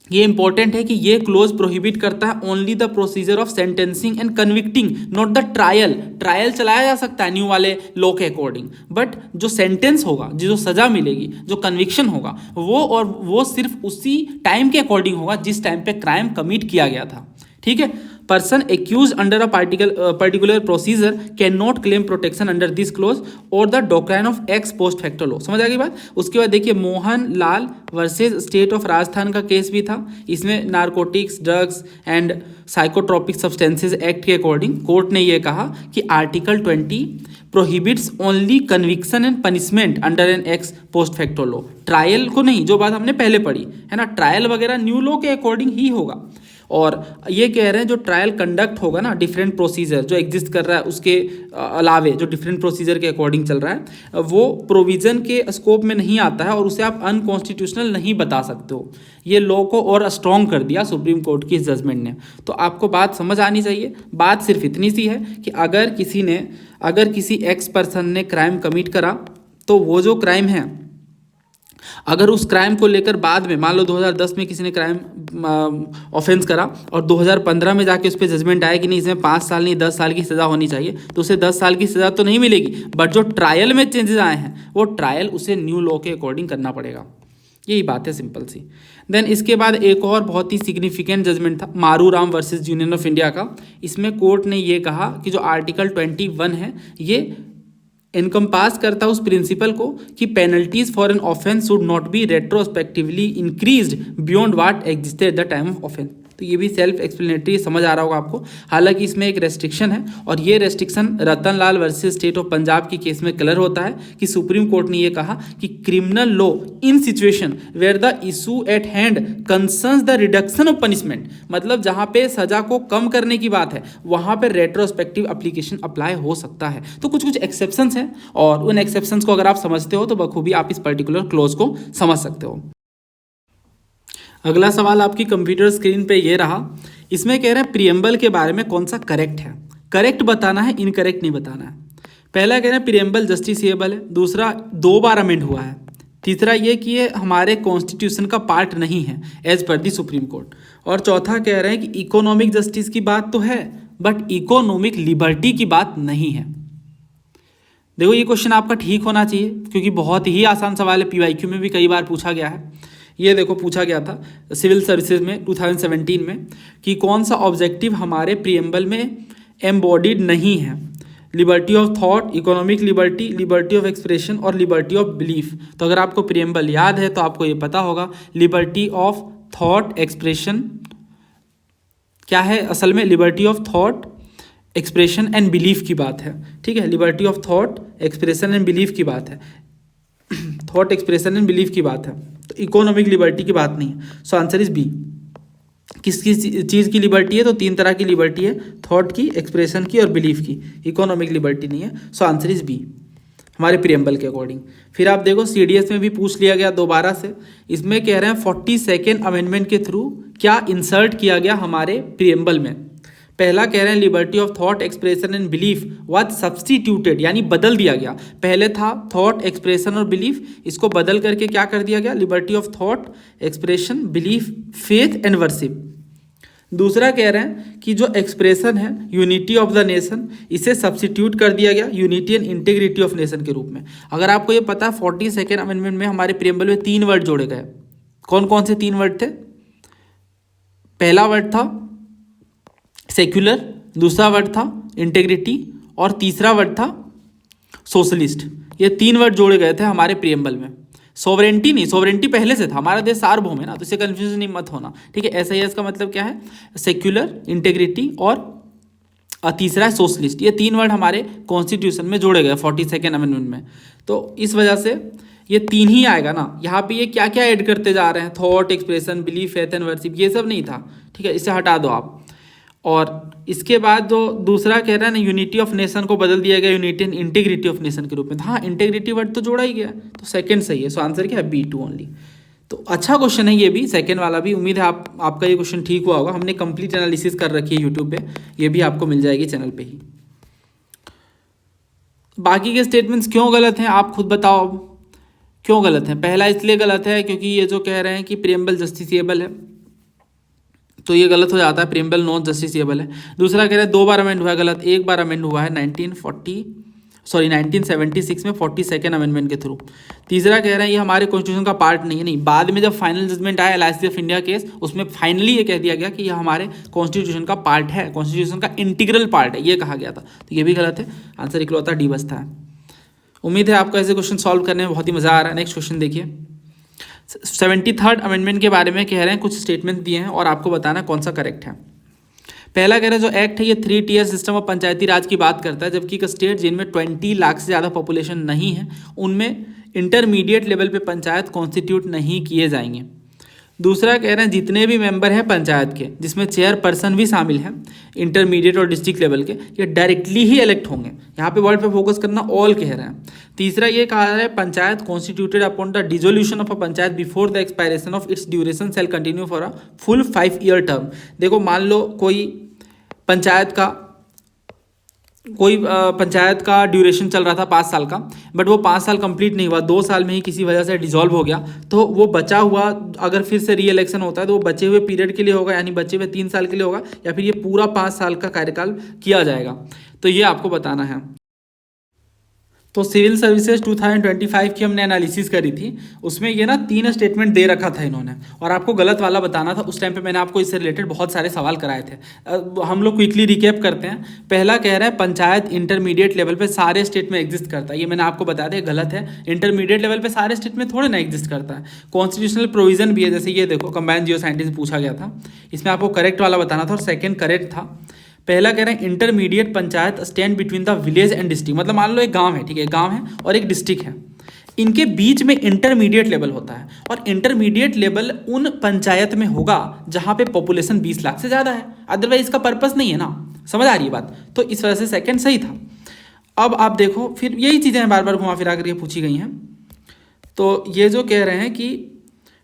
ये इंपॉर्टेंट है कि ये क्लोज प्रोहिबिट करता है only the procedure of sentencing and convicting, not the trial. Trial चलाया जा सकता है न्यू वाले लॉ के अकॉर्डिंग, बट जो सेंटेंस होगा, जो सजा मिलेगी, जो कन्विक्शन होगा, वो सिर्फ उसी टाइम के अकॉर्डिंग होगा जिस टाइम पे क्राइम कमिट किया गया था। ठीक है, person accuse under a particular procedure can not claim protection under this clause और the doctrine of ex post facto law. समझ आ गई बात। उसके बाद देखिए Mohan Lal versus state of Rajasthan का केस भी था। इसमें narcotics drugs and psychotropic substances act के अकॉर्डिंग कोर्ट ने यह कहा कि article 20 prohibits only conviction and punishment under an ex post facto law. Trial को नहीं, जो बात हमने पहले पढ़ी है ना, ट्रायल वगैरह न्यू लॉ के अकॉर्डिंग ही होगा। और ये कह रहे हैं जो ट्रायल कंडक्ट होगा ना, डिफरेंट प्रोसीजर जो एग्जिस्ट कर रहा है उसके अलावे जो डिफरेंट प्रोसीजर के अकॉर्डिंग चल रहा है वो प्रोविजन के स्कोप में नहीं आता है और उसे आप अनकॉन्स्टिट्यूशनल नहीं बता सकते हो। ये लॉ को और स्ट्रॉन्ग कर दिया सुप्रीम कोर्ट की इस जजमेंट ने। तो आपको बात समझ आनी चाहिए। बात सिर्फ इतनी सी है कि अगर किसी एक्स पर्सन ने क्राइम कमिट करा तो वो जो क्राइम है, अगर उस क्राइम को लेकर बाद में मान लो 2010 में किसी ने क्राइम ऑफेंस करा और 2015 में जाके उस पर जजमेंट आया कि नहीं इसमें 5 साल नहीं 10 साल की सज़ा होनी चाहिए, तो उसे 10 साल की सज़ा तो नहीं मिलेगी, बट जो ट्रायल में चेंजेस आए हैं वो ट्रायल उसे न्यू लॉ के अकॉर्डिंग करना पड़ेगा। यही बात है, सिंपल सी। देन इसके बाद एक और बहुत ही सिग्निफिकेंट जजमेंट था मारूराम वर्सेस यूनियन ऑफ इंडिया का। इसमें कोर्ट ने ये कहा कि जो आर्टिकल 21 है ये इनकम्पास करता है उस प्रिंसिपल को कि penalties for an offence should not be retrospectively increased beyond what existed eight the time of offence. तो ये भी सेल्फ एक्सप्लेनेटरी समझ आ रहा होगा आपको। हालांकि इसमें एक रेस्ट्रिक्शन है और ये restriction Ratan Lal versus state of Punjab की केस में क्लियर होता है कि सुप्रीम कोर्ट ने ये कहा कि criminal law in situation where the issue at hand concerns the reduction of punishment, मतलब जहां पे सजा को कम करने की बात है वहां पे रेट्रोस्पेक्टिव एप्लीकेशन अप्लाई हो सकता है। तो कुछ कुछ एक्सेप्शंस हैं और उन एक्सेप्शंस को अगर आप समझते हो तो बखूबी आप इस पर्टिकुलर क्लोज को समझ सकते हो। अगला सवाल आपकी कंप्यूटर स्क्रीन पे ये रहा। इसमें कह रहे हैं प्रीएम्बल के बारे में कौन सा करेक्ट है। करेक्ट बताना है, इनकरेक्ट नहीं बताना है। पहला कह रहे हैं प्रीएम्बल जस्टिसेबल है, दूसरा 2 बार अमेंड हुआ है, तीसरा ये कि ये हमारे कॉन्स्टिट्यूशन का पार्ट नहीं है एज पर दी सुप्रीम कोर्ट, और चौथा कह रहे हैं कि इकोनॉमिक जस्टिस की बात तो है बट इकोनॉमिक लिबर्टी की बात नहीं है। देखो ये क्वेश्चन आपका ठीक होना चाहिए क्योंकि बहुत ही आसान सवाल है, पीवाईक्यू में भी कई बार पूछा गया है। ये देखो पूछा गया था सिविल सर्विसेज में 2017 में कि कौन सा ऑब्जेक्टिव हमारे प्रीएम्बल में एम्बॉडीड नहीं है। Liberty of thought, economic liberty, liberty of expression और लिबर्टी ऑफ बिलीफ। तो अगर आपको प्रीएम्बल याद है तो आपको ये पता होगा लिबर्टी ऑफ थॉट एक्सप्रेशन क्या है असल में, liberty of thought expression and belief की बात है। ठीक है, liberty of thought expression and belief की बात है, थॉट एक्सप्रेशन एंड बिलीफ की बात है, तो इकोनॉमिक लिबर्टी की बात नहीं है। So answer is B. किस किस चीज़ की लिबर्टी है, तो 3 तरह की लिबर्टी है, थॉट की, एक्सप्रेशन की और बिलीफ की, इकोनॉमिक लिबर्टी नहीं है। सो आंसर इज बी हमारे प्रीएम्बल के अकॉर्डिंग। फिर आप देखो सीडीएस में भी पूछ लिया गया दोबारा से। इसमें कह रहे हैं 42nd अमेंडमेंट के थ्रू क्या इंसर्ट किया गया हमारे प्रीएम्बल में। पहला कह रहे हैं liberty of thought expression and belief was substituted, यानी बदल दिया गया। पहले था थॉट एक्सप्रेशन और बिलीफ, इसको बदल करके क्या कर दिया गया, liberty of thought expression belief faith and worship. दूसरा कह रहे हैं कि जो एक्सप्रेशन है यूनिटी ऑफ द नेशन, इसे सब्स्टिट्यूट कर दिया गया unity and integrity of nation के रूप में। अगर आपको ये पता है 42nd अमेंडमेंट में हमारे प्रीएम्बल में 3 वर्ड जोड़े गए। कौन कौन से 3 वर्ड थे? पहला वर्ड था सेक्युलर, दूसरा वर्ड था इंटेग्रिटी और तीसरा वर्ड था सोशलिस्ट। ये 3 वर्ड जोड़े गए थे हमारे प्रीएम्बल में। सोवरेंटी नहीं, सोवरेंटी पहले से था, हमारा देश सार्वभौम है ना, तो इसे कन्फ्यूजन नहीं मत होना। ठीक है, एसआईएस का मतलब क्या है, सेक्युलर, इंटेग्रिटी और तीसरा है सोशलिस्ट। ये 3 वर्ड हमारे कॉन्स्टिट्यूशन में जोड़े गए 42nd अमेंडमेंट में। तो इस वजह से ये 3 ही आएगा ना। यहाँ पे ये क्या क्या ऐड करते जा रहे हैं, thought expression belief faith and worship, ये सब नहीं था। ठीक है, इसे हटा दो आप। और इसके बाद जो दूसरा कह रहा है ना यूनिटी ऑफ नेशन को बदल दिया गया unity and integrity of nation के रूप में। हाँ, इंटीग्रिटी वर्ड तो जोड़ा ही गया, तो सेकंड सही है। सो आंसर क्या है, B2 ओनली। तो अच्छा क्वेश्चन है ये भी, सेकंड वाला भी। उम्मीद है आपका ये क्वेश्चन ठीक हुआ होगा। हमने कंप्लीट एनालिसिस कर रखी है यूट्यूब पे, ये भी आपको मिल जाएगी चैनल पे ही। बाकी के स्टेटमेंट्स क्यों गलत हैं आप खुद बताओ, क्यों गलत हैं। पहला इसलिए गलत है क्योंकि ये जो कह रहे हैं कि प्रीएम्बल जस्टिसेबल है, तो ये गलत हो जाता है, प्रीएम्बल नॉन जस्टिसेबल है। दूसरा कह रहे हैं 2 बार अमेंड हुआ है, गलत। 1 बार अमेंड हुआ है 1940 सॉरी 1976 में 42nd अमेंडमेंट के थ्रू। तीसरा कह रहे हैं ये हमारे कॉन्स्टिट्यूशन का पार्ट नहीं है, नहीं, बाद में जब फाइनल जजमेंट आया LIC ऑफ इंडिया केस, उसमें फाइनली ये कह दिया गया कि ये हमारे कॉन्स्टिट्यूशन का पार्ट है, कॉन्स्टिट्यूशन का इंटीग्रल पार्ट है, ये कहा गया था। तो ये भी गलत है, आंसर इकलौता डी बचता है। उम्मीद है आपको ऐसे क्वेश्चन सॉल्व करने में बहुत ही मज़ा आ रहा है। नेक्स्ट क्वेश्चन देखिए, 73rd अमेंडमेंट के बारे में कह रहे हैं, कुछ स्टेटमेंट दिए हैं और आपको बताना कौन सा करेक्ट है। पहला कह रहे हैं जो एक्ट है ये 3 टियर सिस्टम ऑफ पंचायती राज की बात करता है, जबकि एक स्टेट जिनमें 20 लाख से ज़्यादा पॉपुलेशन नहीं है उनमें इंटरमीडिएट लेवल पे पंचायत कॉन्स्टिट्यूट नहीं किए जाएंगे। दूसरा कह रहे हैं जितने भी मेंबर हैं पंचायत के, जिसमें चेयरपर्सन भी शामिल हैं इंटरमीडिएट और डिस्ट्रिक्ट लेवल के, ये डायरेक्टली ही इलेक्ट होंगे। यहाँ पे वर्ड पे फोकस करना, ऑल कह रहे हैं। तीसरा ये कहा है panchayat constituted upon the dissolution of a panchayat before the expiration of its duration shall continue for a full 5 year term. देखो मान लो कोई पंचायत का ड्यूरेशन चल रहा था 5 साल का, बट वो 5 साल कंप्लीट नहीं हुआ, 2 साल में ही किसी वजह से डिसॉल्व हो गया, तो वो बचा हुआ अगर फिर से री इलेक्शन होता है तो वो बचे हुए पीरियड के लिए होगा, यानी बचे हुए 3 साल के लिए होगा, या फिर ये पूरा 5 साल का कार्यकाल किया जाएगा। तो ये आपको बताना है। तो सिविल सर्विसेज 2025 की हमने एनालिसिस करी थी, उसमें ये ना 3 स्टेटमेंट दे रखा था इन्होंने, और आपको गलत वाला बताना था। उस टाइम पे मैंने आपको इससे रिलेटेड बहुत सारे सवाल कराए थे। हम लोग क्विकली रिकैप करते हैं। पहला कह रहा है पंचायत इंटरमीडिएट लेवल पे सारे स्टेट में एग्जिस्ट करता है, ये मैंने आपको बता दिया गलत है। इंटरमीडिएट लेवल पे सारे स्टेट में थोड़े ना एग्जिस्ट करता है। कॉन्स्टिट्यूशनल प्रोविजन भी है, जैसे ये देखो कंबाइंड जियो साइंटिस्ट पूछा गया था, इसमें आपको करेक्ट वाला बताना था और सेकेंड करेक्ट था। पहला कह रहे हैं intermediate panchayat stand between the village and district, मतलब मान लो एक गांव है, ठीक है, गांव है और एक डिस्ट्रिक्ट है, इनके बीच में इंटरमीडिएट लेवल होता है, और इंटरमीडिएट लेवल उन पंचायत में होगा जहां पे पॉपुलेशन 20 लाख से ज़्यादा है, अदरवाइज इसका पर्पस नहीं है ना। समझ आ रही है बात? तो इस वजह से सेकंड सही था। अब आप देखो फिर यही चीज़ें बार बार घुमा फिरा करके पूछी गई हैं। तो ये जो कह रहे हैं कि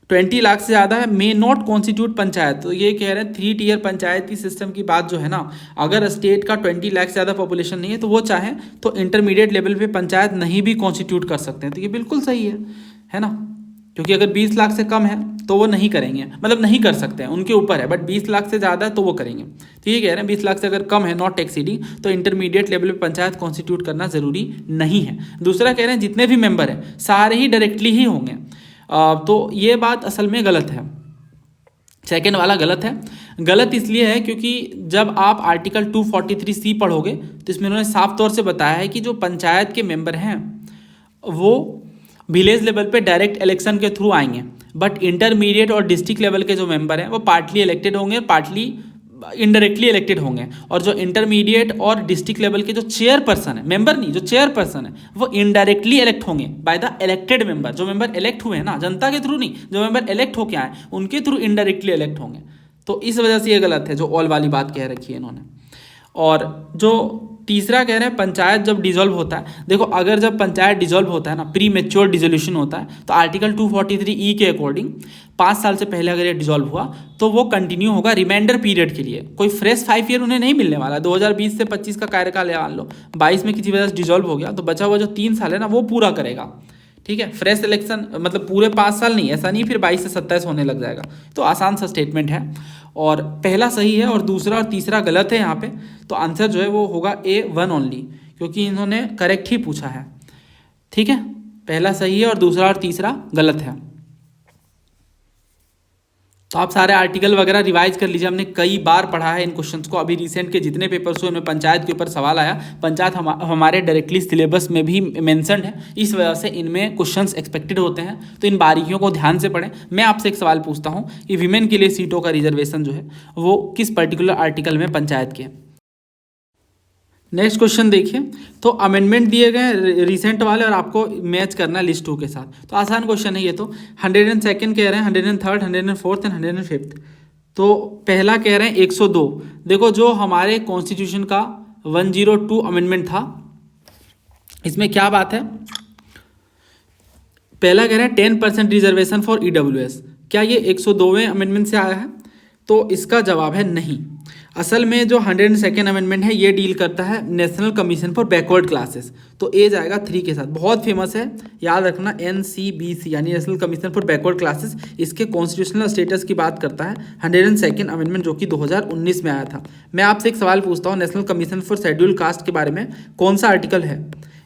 20 लाख से ज़्यादा है मे नॉट कॉन्स्टिट्यूट पंचायत, तो ये कह रहे हैं 3 टियर पंचायती सिस्टम की बात जो है ना, अगर स्टेट का 20 लाख से ज़्यादा पॉपुलेशन नहीं है तो वो चाहे तो इंटरमीडिएट लेवल पे पंचायत नहीं भी कॉन्स्टिट्यूट कर सकते हैं। तो ये बिल्कुल सही है ना, क्योंकि अगर 20 लाख से कम है तो वो नहीं करेंगे, मतलब नहीं कर सकते हैं, उनके ऊपर है, बट 20 लाख से ज़्यादा है तो वो करेंगे। तो ये कह रहे हैं 20 लाख से अगर कम है नॉट एक्सीडिंग, तो इंटरमीडिएट लेवल पे पंचायत कॉन्स्टिट्यूट करना ज़रूरी नहीं है। दूसरा कह रहे हैं जितने भी मेंबर हैं सारे ही डायरेक्टली ही होंगे, तो ये बात असल में गलत है। सेकेंड वाला गलत है। गलत इसलिए है क्योंकि जब आप आर्टिकल 243C पढ़ोगे तो इसमें उन्होंने साफ तौर से बताया है कि जो पंचायत के मेंबर हैं वो विलेज लेवल पे डायरेक्ट इलेक्शन के थ्रू आएंगे, बट इंटरमीडिएट और डिस्ट्रिक्ट लेवल के जो मेंबर हैं वो पार्टली इलेक्टेड होंगे, पार्टली इनडायरेक्टली इलेक्टेड होंगे, और जो इंटरमीडिएट और डिस्ट्रिक्ट लेवल के जो चेयरपर्सन है, मेंबर नहीं, जो चेयरपर्सन है वो इनडायरेक्टली इलेक्ट होंगे बाय द इलेक्टेड मेंबर। जो मेंबर इलेक्ट हुए हैं ना, जनता के थ्रू नहीं, जो मेंबर इलेक्ट होके आए उनके थ्रू इनडायरेक्टली इलेक्ट होंगे। तो इस वजह से ये गलत है जो ऑल वाली बात कह रखी है इन्होंने। और जो तीसरा कह रहे हैं पंचायत जब डिसॉल्व होता है, देखो अगर जब पंचायत डिसॉल्व होता है ना, प्री मेच्योर डिसोल्यूशन होता है, तो आर्टिकल 243E के अकॉर्डिंग 5 साल से पहले अगर ये डिसॉल्व हुआ तो वो कंटिन्यू होगा रिमाइंडर पीरियड के लिए। कोई फ्रेश 5 ईयर उन्हें नहीं मिलने वाला। 2020 से 25 का कार्यकाल मान लो, 22 में किसी वजह से डिसॉल्व हो गया तो बचा हुआ जो 3 साल है ना वो पूरा करेगा, ठीक है। फ्रेश इलेक्शन मतलब पूरे 5 साल नहीं, ऐसा नहीं फिर 22 से 27 होने लग जाएगा। तो आसान सा स्टेटमेंट है, और पहला सही है और दूसरा और तीसरा गलत है यहाँ पे। तो आंसर जो है वो होगा A1 ओनली, क्योंकि इन्होंने करेक्ट ही पूछा है, ठीक है। पहला सही है और दूसरा और तीसरा गलत है। तो आप सारे आर्टिकल वगैरह रिवाइज कर लीजिए, हमने कई बार पढ़ा है इन क्वेश्चंस को। अभी रिसेंट के जितने पेपर्स हुए उनमें पंचायत के ऊपर सवाल आया, पंचायत हमारे डायरेक्टली सिलेबस में भी मेंशन्ड है, इस वजह से इनमें क्वेश्चंस एक्सपेक्टेड होते हैं। तो इन बारीकियों को ध्यान से पढ़ें। मैं आपसे एक सवाल पूछता हूँ कि वीमेन के लिए सीटों का रिजर्वेशन जो है वो किस पर्टिकुलर आर्टिकल में पंचायत के। नेक्स्ट क्वेश्चन देखिए, तो अमेंडमेंट दिए गए रिसेंट वाले और आपको मैच करना लिस्ट 2 के साथ। तो आसान क्वेश्चन है ये। तो 102 कह रहे हैं, 103, 104 एंड 105। तो पहला कह रहे हैं 102। देखो जो हमारे कॉन्स्टिट्यूशन का 102 अमेंडमेंट था, इसमें क्या बात है, पहला कह रहे हैं 10% रिजर्वेशन फॉर EWS। क्या ये 102वें अमेंडमेंट से आया है? तो इसका जवाब है नहीं। असल में जो 102nd अमेंडमेंट है ये डील करता है national commission for backward classes. तो ए जाएगा 3 के साथ, बहुत फेमस है, याद रखना, NCBC यानी national commission for backward classes. इसके कॉन्स्टिट्यूशनल स्टेटस की बात करता है 102nd अमेंडमेंट, जो कि 2019 में आया था। मैं आपसे एक सवाल पूछता हूँ, national commission for schedule caste के बारे में कौन सा आर्टिकल है?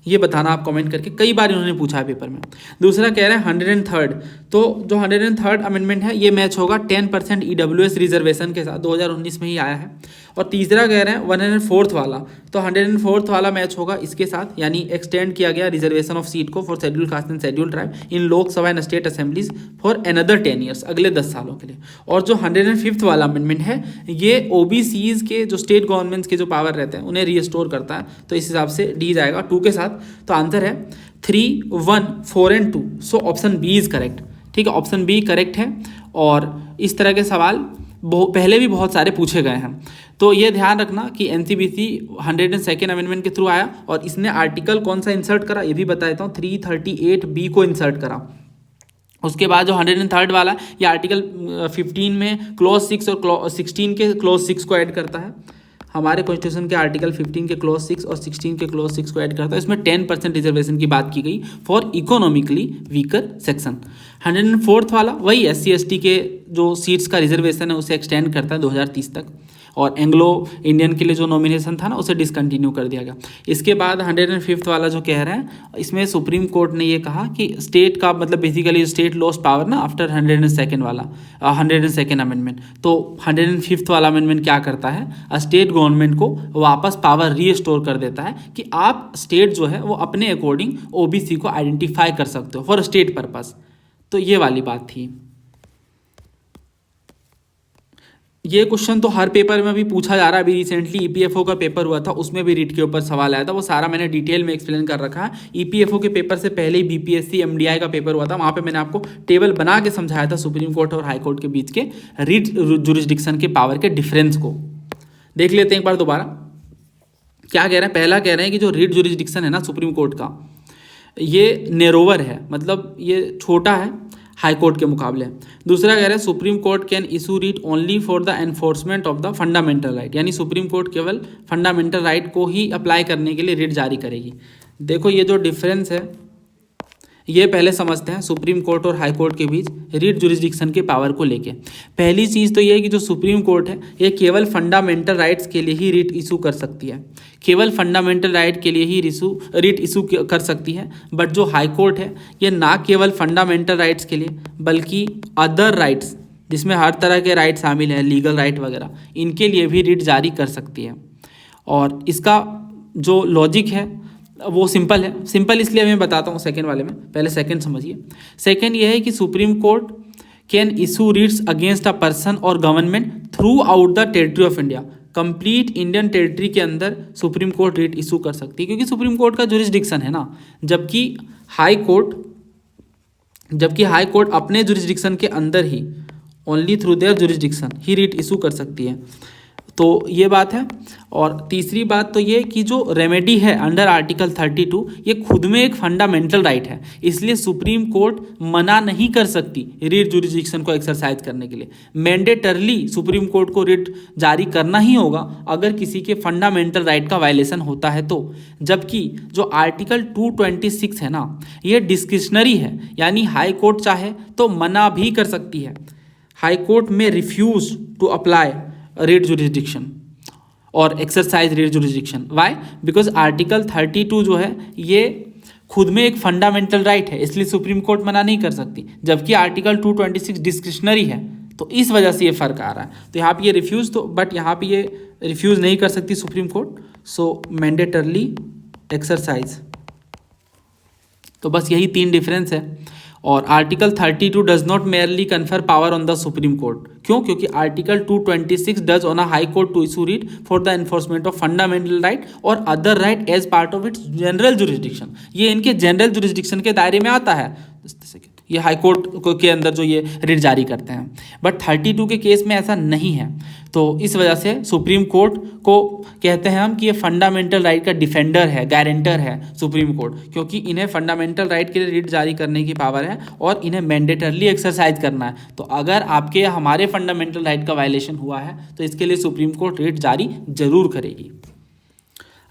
ये बताना आप कमेंट करके, कई बार इन्होंने पूछा है पेपर में। दूसरा कह रहे हैं 103rd, तो जो 103rd अमेंडमेंट है ये मैच होगा 10% EWS रिजर्वेशन के साथ, 2019 में ही आया है। और तीसरा कह रहे हैं 104th वाला, तो 104th वाला मैच होगा इसके साथ, यानी एक्सटेंड किया गया रिजर्वेशन ऑफ सीट को for schedule caste and schedule tribe in Lok Sabha and state assemblies for another 10 years, अगले 10 सालों के लिए। और जो 105th वाला अमेंडमेंट है ये OBCs के जो स्टेट गवर्नमेंट्स के जो पावर रहते हैं उन्हें रीस्टोर करता है, तो इस हिसाब से डी जाएगा 2 के साथ। तो आंसर है 3, 1, 4 and 2, so option B is correct. ठीक है, ऑप्शन बी करेक्ट है। और इस तरह के सवाल पहले भी बहुत सारे पूछे गए हैं, तो ये ध्यान रखना कि NCBC 102nd अमेंडमेंट के थ्रू आया और इसने आर्टिकल कौन सा इंसर्ट करा ये भी बता देता हूँ, 338B को इंसर्ट करा। उसके बाद जो 103rd वाला ये आर्टिकल 15 में क्लॉज 6 और 16 के क्लॉज 6 को ऐड करता है। हमारे कॉन्स्टिट्यूशन के आर्टिकल 15 के क्लॉज 6 और 16 के क्लॉज 6 को ऐड करता है। इसमें 10% रिजर्वेशन की बात की गई for economically weaker section. 104th वाला वही SC/ST के जो सीट्स का रिजर्वेशन है उसे एक्सटेंड करता है 2030 तक, और एंग्लो इंडियन के लिए जो नॉमिनेशन था ना उसे डिसकंटिन्यू कर दिया गया। इसके बाद 105th वाला जो कह रहे हैं, इसमें सुप्रीम कोर्ट ने ये कहा कि स्टेट का मतलब बेसिकली स्टेट लॉस्ट पावर ना आफ्टर 102nd वाला 102nd अमेंडमेंट। तो 105th वाला अमेंडमेंट क्या करता है, स्टेट गवर्नमेंट को वापस पावर रीस्टोर कर देता है कि आप स्टेट जो है वो अपने अकॉर्डिंग OBC को आइडेंटिफाई कर सकते हो फॉर स्टेट पर्पस। तो ये वाली बात थी। ये क्वेश्चन तो हर पेपर में भी पूछा जा रहा है। अभी रिसेंटली EPFO का पेपर हुआ था, उसमें भी रीट के ऊपर सवाल आया था, वो सारा मैंने डिटेल में एक्सप्लेन कर रखा है। EPFO के पेपर से पहले ही BPSC MDI का पेपर हुआ था, वहाँ पे मैंने आपको टेबल बना के समझाया था सुप्रीम कोर्ट और हाई कोर्ट के बीच के रीट जुरिस्डिक्शन के पावर के डिफरेंस को। देख लेते हैं एक बार दोबारा क्या कह रहे हैं। पहला कह रहे हैं कि जो रीट जुरिस्डिक्शन है ना सुप्रीम कोर्ट का, ये नेरोवर है, मतलब ये छोटा है हाई कोर्ट के मुकाबले। दूसरा कह रहे हैं supreme court can issue writ only for the enforcement of the fundamental right, यानी सुप्रीम कोर्ट केवल फंडामेंटल राइट को ही अप्लाई करने के लिए रीट जारी करेगी। देखो ये जो डिफरेंस है ये पहले समझते हैं सुप्रीम कोर्ट और हाई कोर्ट के बीच रीट जुरिस्डिक्शन के पावर को लेके। पहली चीज़ तो ये है कि जो सुप्रीम कोर्ट है ये केवल फंडामेंटल राइट्स के लिए ही रीट इशू कर सकती है, केवल फंडामेंटल राइट के लिए ही रीट इशू कर सकती है। बट जो हाई कोर्ट है ये ना केवल फंडामेंटल राइट्स के लिए बल्कि अदर राइट्स जिसमें हर तरह के राइट शामिल हैं, लीगल राइट वगैरह, इनके लिए भी रीट जारी कर सकती है। और इसका जो लॉजिक है वो सिंपल है। सिंपल इसलिए मैं बताता हूँ सेकंड वाले में, पहले सेकंड समझिए। सेकंड ये है कि supreme court can issue writs against a person और government throughout the territory of India. Complete Indian territory के अंदर सुप्रीम कोर्ट रीट इशू कर सकती है, क्योंकि सुप्रीम कोर्ट का जुरिस्डिक्शन है ना, जबकि हाई कोर्ट अपने जुरिस्डिक्शन के अंदर ही ओनली थ्रू देयर जुरिस्डिक्शन ही रीट इशू कर सकती है। तो ये बात है। और तीसरी बात तो ये कि जो रेमेडी है अंडर आर्टिकल 32 ये खुद में एक फंडामेंटल राइट है, इसलिए सुप्रीम कोर्ट मना नहीं कर सकती रीट जुरिस्डिक्शन को एक्सरसाइज करने के लिए। मैंडेटरली सुप्रीम कोर्ट को रीट जारी करना ही होगा अगर किसी के फंडामेंटल राइट का वायलेशन होता है तो। जबकि जो आर्टिकल 226 है ना ये डिस्क्रिशनरी है, यानी हाई कोर्ट चाहे तो मना भी कर सकती है। हाई कोर्ट में refuse to apply writ jurisdiction और exercise writ jurisdiction. Why? Because article 32 जो है ये खुद में एक फंडामेंटल राइट है, इसलिए सुप्रीम कोर्ट मना नहीं कर सकती, जबकि आर्टिकल 226 डिस्क्रिशनरी है। तो इस वजह से ये फर्क आ रहा है। तो यहाँ पे ये रिफ्यूज तो, बट यहाँ पे ये रिफ्यूज नहीं कर सकती supreme court, so mandatorily exercise. तो बस यही 3 डिफरेंस है। और article 32 does not merely confer power on the supreme court. क्यों? क्योंकि article 226 does on a high court to issue writ for the enforcement of fundamental right और other right as part of its general jurisdiction. ये इनके general jurisdiction के दायरे में आता है, ये हाई कोर्ट के अंदर जो ये रीट जारी करते हैं। बट 32 के केस में ऐसा नहीं है। तो इस वजह से सुप्रीम कोर्ट को कहते हैं हम कि ये फंडामेंटल राइट का डिफेंडर है, गारंटर है सुप्रीम कोर्ट, क्योंकि इन्हें फंडामेंटल राइट के लिए रीट जारी करने की पावर है और इन्हें मैंडेटरली एक्सरसाइज करना है। तो अगर आपके या हमारे फंडामेंटल राइट का वायलेशन हुआ है तो इसके लिए सुप्रीम कोर्ट रीट जारी जरूर करेगी।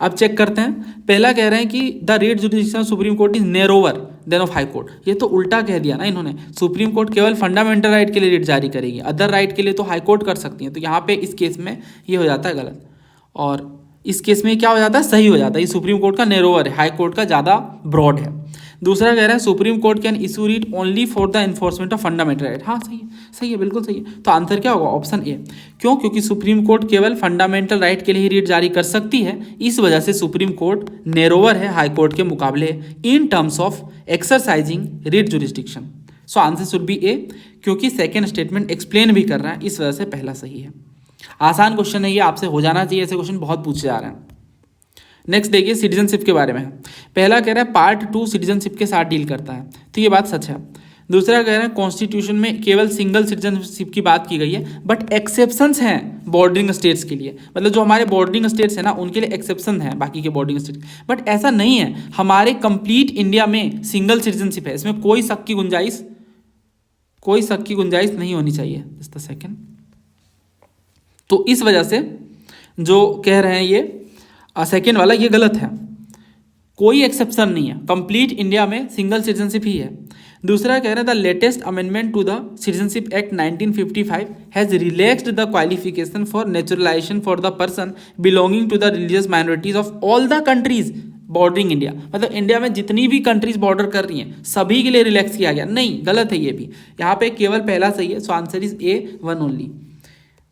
अब चेक करते हैं। पहला कह रहे हैं कि the writ jurisdiction supreme court is narrower than of high court. ये तो उल्टा कह दिया ना इन्होंने, सुप्रीम कोर्ट केवल फंडामेंटल राइट के लिए रीट जारी करेगी, अदर राइट के लिए तो हाई कोर्ट कर सकती है। तो यहाँ पे इस केस में ये हो जाता है गलत। और इस केस में क्या हो जाता है, सही हो जाता है। ये सुप्रीम कोर्ट का नैरोअर है, हाई कोर्ट का ज़्यादा ब्रॉड है। दूसरा कह रहा है supreme court can issue writ only for the enforcement of fundamental right. हाँ सही है, सही है, बिल्कुल सही है। तो आंसर क्या होगा, ऑप्शन ए। क्यों, क्योंकि सुप्रीम कोर्ट केवल फंडामेंटल राइट के लिए ही रीट जारी कर सकती है, इस वजह से सुप्रीम कोर्ट नैरोअर है हाई कोर्ट के मुकाबले in terms of exercising writ jurisdiction. So answer should be A, क्योंकि सेकेंड स्टेटमेंट एक्सप्लेन भी कर रहा है, इस वजह से पहला सही है। आसान क्वेश्चन है ये, आपसे हो जाना चाहिए, ऐसे क्वेश्चन बहुत पूछे जा रहे हैं। नेक्स्ट देखिए सिटीजनशिप के बारे में। पहला कह रहा है पार्ट 2 सिटीजनशिप के साथ डील करता है, तो ये बात सच है। दूसरा कह रहा है कॉन्स्टिट्यूशन में केवल सिंगल सिटीजनशिप की बात की गई है, बट एक्सेप्शंस हैं बॉर्डरिंग स्टेट्स के लिए, मतलब जो हमारे बॉर्डरिंग स्टेट्स हैं ना उनके लिए एक्सेप्शन है बाकी के बॉर्डरिंग स्टेट, बट ऐसा नहीं है। हमारे कंप्लीट इंडिया में सिंगल सिटीजनशिप है, इसमें कोई शक की गुंजाइश नहीं होनी चाहिए। Just second. तो इस वजह से जो कह रहे हैं ये सेकेंड वाला ये गलत है, कोई एक्सेप्शन नहीं है, कंप्लीट इंडिया में सिंगल सिटीजनशिप ही है। दूसरा कह रहा है the latest amendment to the citizenship act 1955 has relaxed the qualification for naturalisation for the person belonging to the religious minorities of all the countries bordering India. मतलब India में जितनी भी कंट्रीज बॉर्डर कर रही हैं सभी के लिए रिलैक्स किया गया। नहीं, गलत है ये भी, यहाँ पे केवल पहला सही है। So answer is a, 1 only.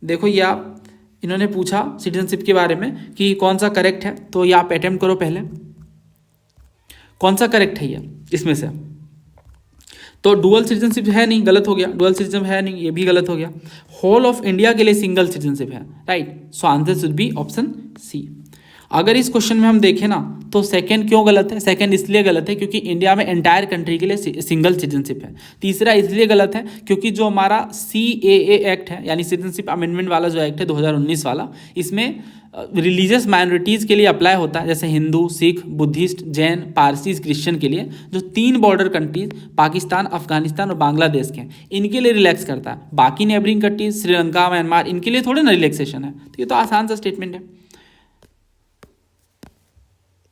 देखो ये आप इन्होंने पूछा सिटीजनशिप के बारे में कि कौन सा करेक्ट है, तो ये आप अटेम्प्ट करो पहले, कौन सा करेक्ट है ये इसमें से। तो डुअल सिटीजनशिप है नहीं, गलत हो गया। डुअल सिटीजन है नहीं, ये भी गलत हो गया। होल ऑफ इंडिया के लिए सिंगल सिटीजनशिप है, right. So answer should be option C. अगर इस क्वेश्चन में हम देखें ना तो सेकंड क्यों गलत है, सेकंड इसलिए गलत है क्योंकि इंडिया में एंटायर कंट्री के लिए सिंगल सिटीजनशिप है। तीसरा इसलिए गलत है क्योंकि जो हमारा CAA एक्ट है, यानी सिटीजनशिप अमेंडमेंट वाला जो एक्ट है 2019 वाला, इसमें रिलीजियस माइनॉरिटीज़ के लिए अप्लाई होता है, जैसे हिंदू, सिख, बुद्धिस्ट, जैन, पारसी, क्रिश्चियन के लिए, जो 3 बॉर्डर कंट्रीज पाकिस्तान, अफगानिस्तान और बांग्लादेश के हैं, इनके लिए रिलैक्स करता है। बाकी नेबरिंग कंट्रीज श्रीलंका, म्यांमार, इनके लिए थोड़े ना रिलैक्सेशन है। तो ये तो आसान सा स्टेटमेंट है।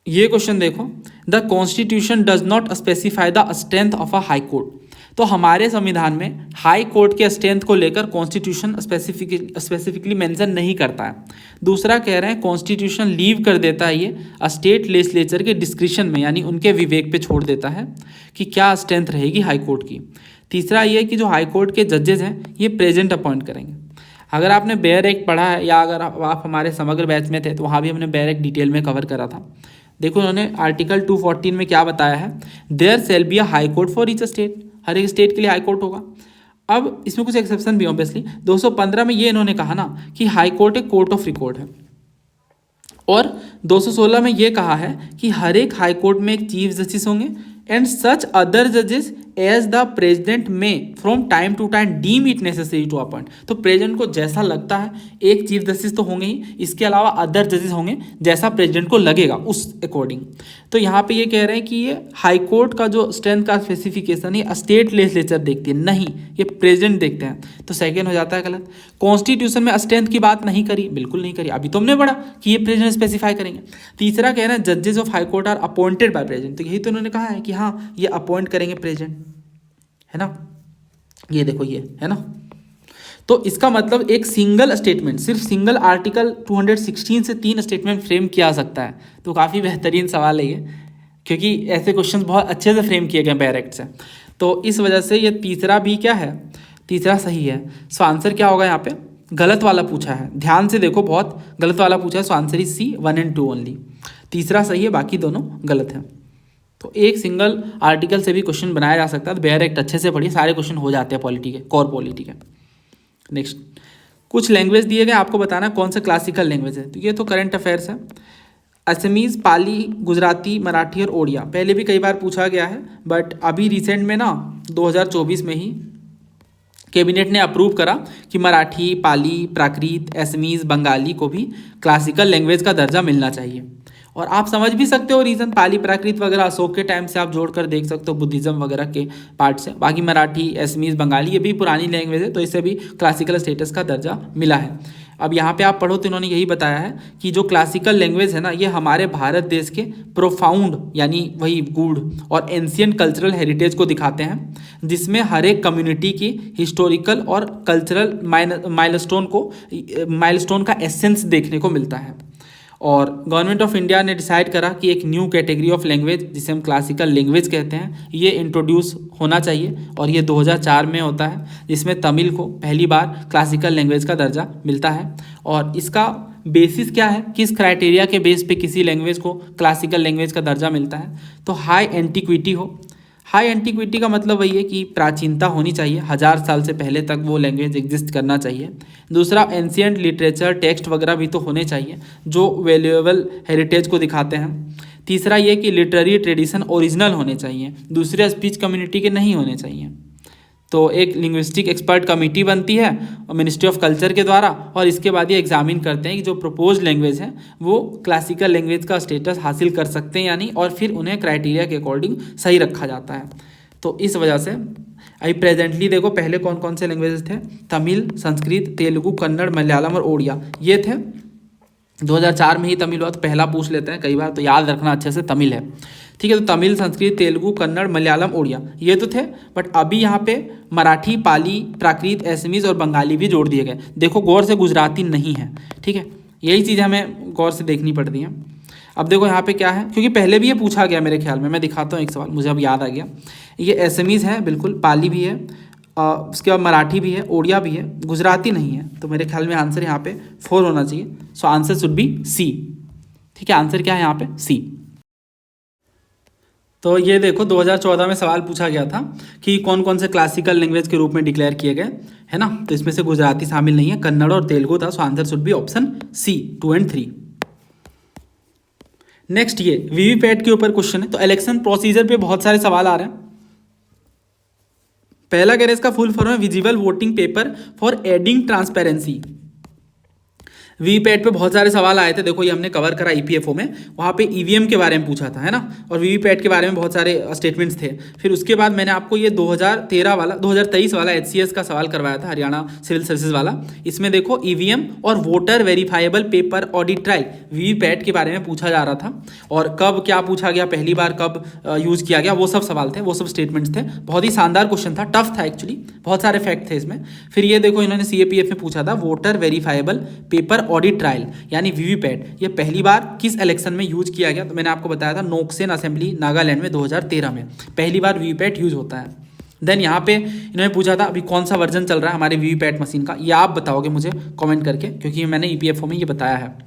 ये क्वेश्चन देखो, the constitution does not specify the strength of a high court. तो हमारे संविधान में हाई कोर्ट के स्ट्रेंथ को लेकर कॉन्स्टिट्यूशन स्पेसिफिकली मेंशन नहीं करता है। दूसरा कह रहे हैं कॉन्स्टिट्यूशन लीव कर देता है ये स्टेट लेजिस्लेचर के डिस्क्रिशन में, यानी उनके विवेक पे छोड़ देता है कि क्या स्ट्रेंथ रहेगी हाई कोर्ट की। तीसरा ये कि जो हाई कोर्ट के जजेज हैं ये प्रेजेंट अपॉइंट करेंगे। अगर आपने बेयर एक्ट पढ़ा है या अगर आप हमारे समग्र बैच में थे तो वहाँ भी हमने बेयर एक्ट डिटेल में कवर करा था। देखो उन्होंने आर्टिकल 214 में क्या बताया है, there shall be a high court for each state, हर एक स्टेट के लिए हाई कोर्ट होगा। अब इसमें कुछ एक्सेप्शन भी ऑब्वियसली, 215 में ये इन्होंने कहा ना कि हाई कोर्ट एक कोर्ट ऑफ रिकॉर्ड है, और 216 में ये कहा है कि हर एक हाई कोर्ट में एक चीफ जस्टिस होंगे एंड सच अदर जजेस as the president may from time to time deem it necessary to appoint. तो प्रेसिडेंट को जैसा लगता है, एक चीफ जस्टिस तो होंगे ही, इसके अलावा अदर जजेस होंगे जैसा प्रेसिडेंट को लगेगा उस अकॉर्डिंग। तो यहाँ पे ये कह रहे हैं कि ये हाई कोर्ट का जो स्ट्रेंथ का स्पेसिफिकेशन है स्टेट लेजिस्लेचर देखती है, नहीं ये प्रेसिडेंट देखते हैं। तो सेकेंड हो जाता है गलत। कॉन्स्टिट्यूशन में स्ट्रेंथ की बात नहीं करी, बिल्कुल नहीं करी, अभी तो हमने पढ़ा कि ये प्रेसिडेंट स्पेसिफाई करेंगे। तीसरा कह रहे हैं जजेस of high court are appointed by president, तो यही तो उन्होंने कहा है कि हाँ ये अपॉइंट करेंगे प्रेसिडेंट, है ना। ये देखो ये है ना, तो इसका मतलब एक सिंगल स्टेटमेंट, सिर्फ सिंगल आर्टिकल 216 से 3 स्टेटमेंट फ्रेम किया सकता है। तो काफ़ी बेहतरीन सवाल है ये, क्योंकि ऐसे क्वेश्चन बहुत अच्छे से फ्रेम किए गए डायरेक्ट से। तो इस वजह से ये तीसरा भी क्या है, तीसरा सही है। सो आंसर क्या होगा, यहाँ पे गलत वाला पूछा है, ध्यान से देखो बहुत गलत वाला पूछा है। So answer is C, 1 and 2 only. तीसरा सही है, बाकी दोनों गलत हैं। तो एक सिंगल आर्टिकल से भी क्वेश्चन बनाया जा सकता है। तो बेयर एक्ट अच्छे से पढ़िए, सारे क्वेश्चन हो जाते हैं पॉलिटी के, कोर पॉलिटी के। नेक्स्ट कुछ लैंग्वेज दिए गए, आपको बताना कौन सा क्लासिकल लैंग्वेज है। तो ये तो करंट अफेयर्स है। असमीज़, पाली, गुजराती, मराठी और ओडिया पहले भी कई बार पूछा गया है, बट अभी रिसेंट में ना 2024 में ही कैबिनेट ने अप्रूव करा कि मराठी, पाली, प्राकृत, असमीज़, बंगाली को भी क्लासिकल लैंग्वेज का दर्जा मिलना चाहिए। और आप समझ भी सकते हो रीज़न, पाली प्राकृत वगैरह अशोक के टाइम से आप जोड़ कर देख सकते हो, बुद्धिज़्म वगैरह के पार्ट से। बाकी मराठी, असमीज़, बंगाली ये भी पुरानी लैंग्वेज है, तो इसे भी क्लासिकल स्टेटस का दर्जा मिला है। अब यहाँ पे आप पढ़ो तो इन्होंने यही बताया है कि जो क्लासिकल लैंग्वेज है ना, ये हमारे भारत देश के प्रोफाउंड यानी वही गूढ़ और एंशियंट कल्चरल हेरिटेज को दिखाते हैं, जिसमें हर एक कम्युनिटी की हिस्टोरिकल और कल्चरल माइलस्टोन का एसेंस देखने को मिलता है। और गवर्नमेंट ऑफ इंडिया ने डिसाइड करा कि एक न्यू कैटेगरी ऑफ लैंग्वेज जिसे हम क्लासिकल लैंग्वेज कहते हैं ये इंट्रोड्यूस होना चाहिए, और ये 2004 में होता है, जिसमें तमिल को पहली बार क्लासिकल लैंग्वेज का दर्जा मिलता है। और इसका बेसिस क्या है, किस क्राइटेरिया के बेस पे किसी लैंग्वेज को क्लासिकल लैंग्वेज का दर्जा मिलता है, तो हाई एंटीक्विटी हो। हाई एंटीक्विटी का मतलब वही है कि प्राचीनता होनी चाहिए, 1000 साल से पहले तक वो लैंग्वेज एग्जिस्ट करना चाहिए। दूसरा, एंशियंट लिटरेचर टेक्स्ट वगैरह भी तो होने चाहिए जो वैल्यूएबल हेरिटेज को दिखाते हैं। तीसरा ये कि लिटरेरी ट्रेडिशन ओरिजिनल होने चाहिए, दूसरे स्पीच कम्युनिटी के नहीं होने चाहिए। तो एक लिंग्विस्टिक एक्सपर्ट कमेटी बनती है मिनिस्ट्री ऑफ कल्चर के द्वारा, और इसके बाद ये एग्जामिन करते हैं कि जो प्रपोज लैंग्वेज है वो क्लासिकल लैंग्वेज का स्टेटस हासिल कर सकते हैं या नहीं, और फिर उन्हें क्राइटेरिया के अकॉर्डिंग सही रखा जाता है। तो इस वजह से अभी प्रेजेंटली देखो पहले कौन कौन से लैंग्वेजेस थे, तमिल, संस्कृत, तेलुगु, कन्नड़, मलयालम और ओडिया, ये थे। 2004 में ही तमिल हुआ, तो पहला पूछ लेते हैं कई बार, तो याद रखना अच्छे से तमिल है, ठीक है। तो तमिल, संस्कृत, तेलुगु, कन्नड़, मलयालम, ओडिया ये तो थे, बट अभी यहाँ पे मराठी, पाली, प्राकृत, एसमीज और बंगाली भी जोड़ दिए गए। देखो गौर से गुजराती नहीं है, ठीक है, यही चीज़ हमें गौर से देखनी पड़ती है। अब देखो यहाँ पे क्या है, क्योंकि पहले भी ये पूछा गया मेरे ख्याल में, मैं दिखाता हूँ एक सवाल, मुझे अब याद आ गया। ये एसमीज है बिल्कुल, पाली भी है, उसके बाद मराठी भी है, ओडिया भी है, गुजराती नहीं है। तो मेरे ख्याल में आंसर यहाँ पे 4 होना चाहिए। So answer should be C, ठीक है। आंसर क्या है यहाँ पे, सी। तो ये देखो 2014 में सवाल पूछा गया था कि कौन कौन से क्लासिकल लैंग्वेज के रूप में डिक्लेयर किए गए, है ना। तो इसमें से गुजराती शामिल नहीं है, कन्नड़ और तेलुगु था। So answer should be option C, 2 और 3। नेक्स्ट ये वीवीपैट के ऊपर क्वेश्चन है। तो इलेक्शन प्रोसीजर पे बहुत सारे सवाल आ रहे हैं। पहला कह रहे इसका फुल फॉर्म है visible voting paper for adding transparency. VVPAT पे बहुत सारे सवाल आए थे, देखो ये हमने कवर करा ईपीएफओ में, वहाँ पे ईवीएम के बारे में पूछा था, है ना, और वीवीपैट के बारे में बहुत सारे स्टेटमेंट्स थे। फिर उसके बाद मैंने आपको ये 2023 वाला एचसीएस का सवाल करवाया था, हरियाणा सिविल सर्विसेज वाला। इसमें देखो ईवीएम और voter verifiable paper audit trial VVPAT के बारे में पूछा जा रहा था, और कब क्या पूछा गया, पहली बार कब यूज़ किया गया, वो सब सवाल थे, वो सब स्टेटमेंट्स थे। बहुत ही शानदार क्वेश्चन था, टफ था एक्चुअली, बहुत सारे फैक्ट थे इसमें। फिर ये देखो इन्होंने सीएपीएफ में पूछा था voter verifiable paper audit trial यानी वीवीपैट, ये पहली बार किस इलेक्शन में यूज किया गया, तो मैंने आपको बताया था नोक्सेन असेंबली नागालैंड में 2013 में पहली बार वीवीपैट यूज होता है। देन यहाँ पे इन्होंने पूछा था अभी कौन सा वर्जन चल रहा है हमारे वीवीपैट मशीन का, ये आप बताओगे मुझे कमेंट करके, क्योंकि मैंने ईपीएफओ में ये बताया है।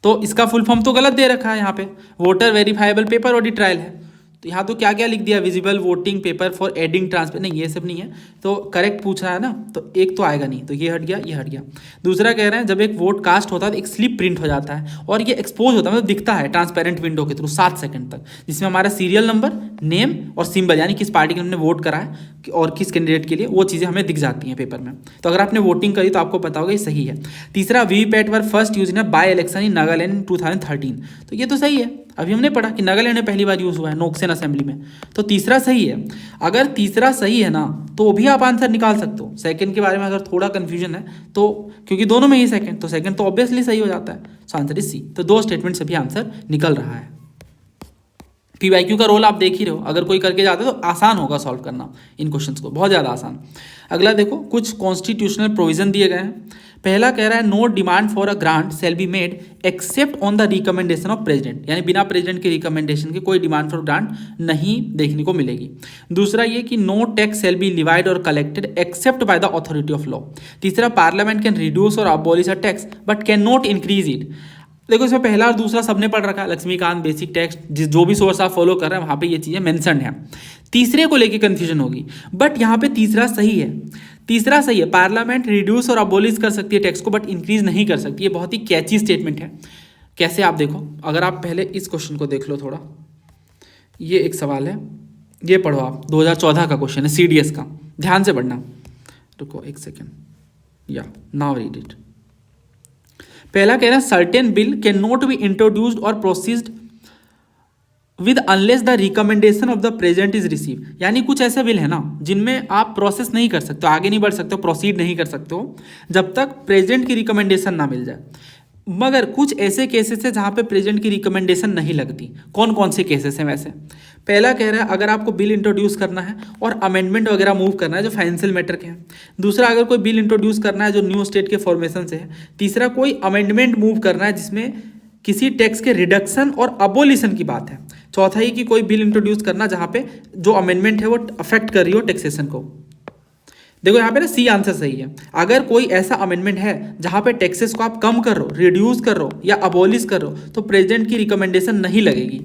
तो इसका फुल फॉर्म तो गलत दे रखा है यहाँ पे, voter verifiable paper audit trial है। तो यहाँ तो क्या क्या लिख दिया, visible voting paper for adding transfer, नहीं ये सब नहीं है, तो करेक्ट पूछ रहा है ना, तो एक तो आएगा नहीं, तो ये हट गया, ये हट गया। दूसरा कह रहे हैं जब एक वोट कास्ट होता है तो एक स्लिप प्रिंट हो जाता है और ये एक्सपोज होता है, मतलब दिखता है ट्रांसपेरेंट विंडो के थ्रू 7 सेकंड तक, जिसमें हमारा सीरियल नंबर, नेम और सिंबल, यानी किस पार्टी के हमने वोट करा है और किस कैंडिडेट के लिए, वो चीज़ें हमें दिख जाती हैं पेपर में। तो अगर आपने वोटिंग करी तो आपको पता होगा ये सही है। तीसरा, VVPAT were first use in by election in Nagaland in 2013, तो ये तो सही है, अभी हमने पढ़ा कि नागालैंड में पहली बार यूज हुआ है नोक्सेन असेंबली में, तो तीसरा सही है। अगर तीसरा सही है ना तो भी आप आंसर निकाल सकते हो। सेकंड के बारे में अगर थोड़ा कंफ्यूजन है तो, क्योंकि दोनों में ही सेकंड, तो सेकंड तो ऑब्वियसली सही हो जाता है, सो आंसर इज सी। तो 2 स्टेटमेंट से भी आंसर निकल रहा है। पीवाईक्यू का रोल आप देख ही रहे हो, अगर कोई करके जाता है तो आसान होगा सॉल्व करना इन क्वेश्चंस को, बहुत ज़्यादा आसान। अगला देखो, कुछ कॉन्स्टिट्यूशनल प्रोविजन दिए गए हैं। पहला कह रहा है no demand for a grant shall be made except on the recommendation of president, यानी बिना प्रेसिडेंट के रिकमेंडेशन के कोई डिमांड फॉर ग्रांट नहीं देखने को मिलेगी। दूसरा ये कि no tax shall be levied और collected except by the authority of law. तीसरा, पार्लियामेंट कैन रिड्यूस और abolish a tax but can not increase it. देखो इसमें पहला और दूसरा सबने पढ़ रखा है, लक्ष्मीकांत बेसिक टैक्स, जो भी सोर्स आप फॉलो कर रहे हैं वहाँ पे ये चीज़ें मेंशन है। तीसरे को लेके कंफ्यूजन होगी, बट यहाँ पे तीसरा सही है, तीसरा सही है, पार्लियामेंट रिड्यूस और अबॉलिश कर सकती है टैक्स को बट इंक्रीज नहीं कर सकती। ये बहुत ही कैची स्टेटमेंट है। कैसे, आप देखो, अगर आप पहले इस क्वेश्चन को देख लो थोड़ा, ये एक सवाल है, ये पढ़ो आप, 2014 का क्वेश्चन है सीडीएस का, ध्यान से पढ़ना। रुको एक सेकेंड, या नाउ रीड इट। पहला कह रहा है certain bill can not be introduced और proceed with unless the recommendation of the president is receive, यानी कुछ ऐसे बिल है ना जिनमें आप प्रोसेस नहीं कर सकते, आगे नहीं बढ़ सकते, प्रोसीड नहीं कर सकते हो जब तक प्रेजेंट की रिकमेंडेशन ना मिल जाए। मगर कुछ ऐसे केसेस है जहाँ पे प्रेजेंट की रिकमेंडेशन नहीं लगती। कौन कौन से केसेस हैं वैसे? पहला कह रहा है अगर आपको बिल इंट्रोड्यूस करना है और अमेंडमेंट वगैरह मूव करना है जो फाइनेंशियल मैटर के हैं। दूसरा, अगर कोई बिल इंट्रोड्यूस करना है जो न्यू स्टेट के फॉर्मेशन से है। तीसरा, कोई अमेंडमेंट मूव करना है जिसमें किसी टैक्स के रिडक्शन और अबोलिशन की बात है। चौथा ये कि कोई बिल इंट्रोड्यूस करना जहाँ पे जो अमेंडमेंट है वो अफेक्ट कर रही हो टैक्सेशन को। देखो यहाँ पे ना सी आंसर सही है। अगर कोई ऐसा अमेंडमेंट है जहाँ पे टैक्सेस को आप कम कर रहे हो, रिड्यूस कर रहे हो या अबॉलिश कर रहे हो, तो प्रेसिडेंट की रिकमेंडेशन नहीं लगेगी।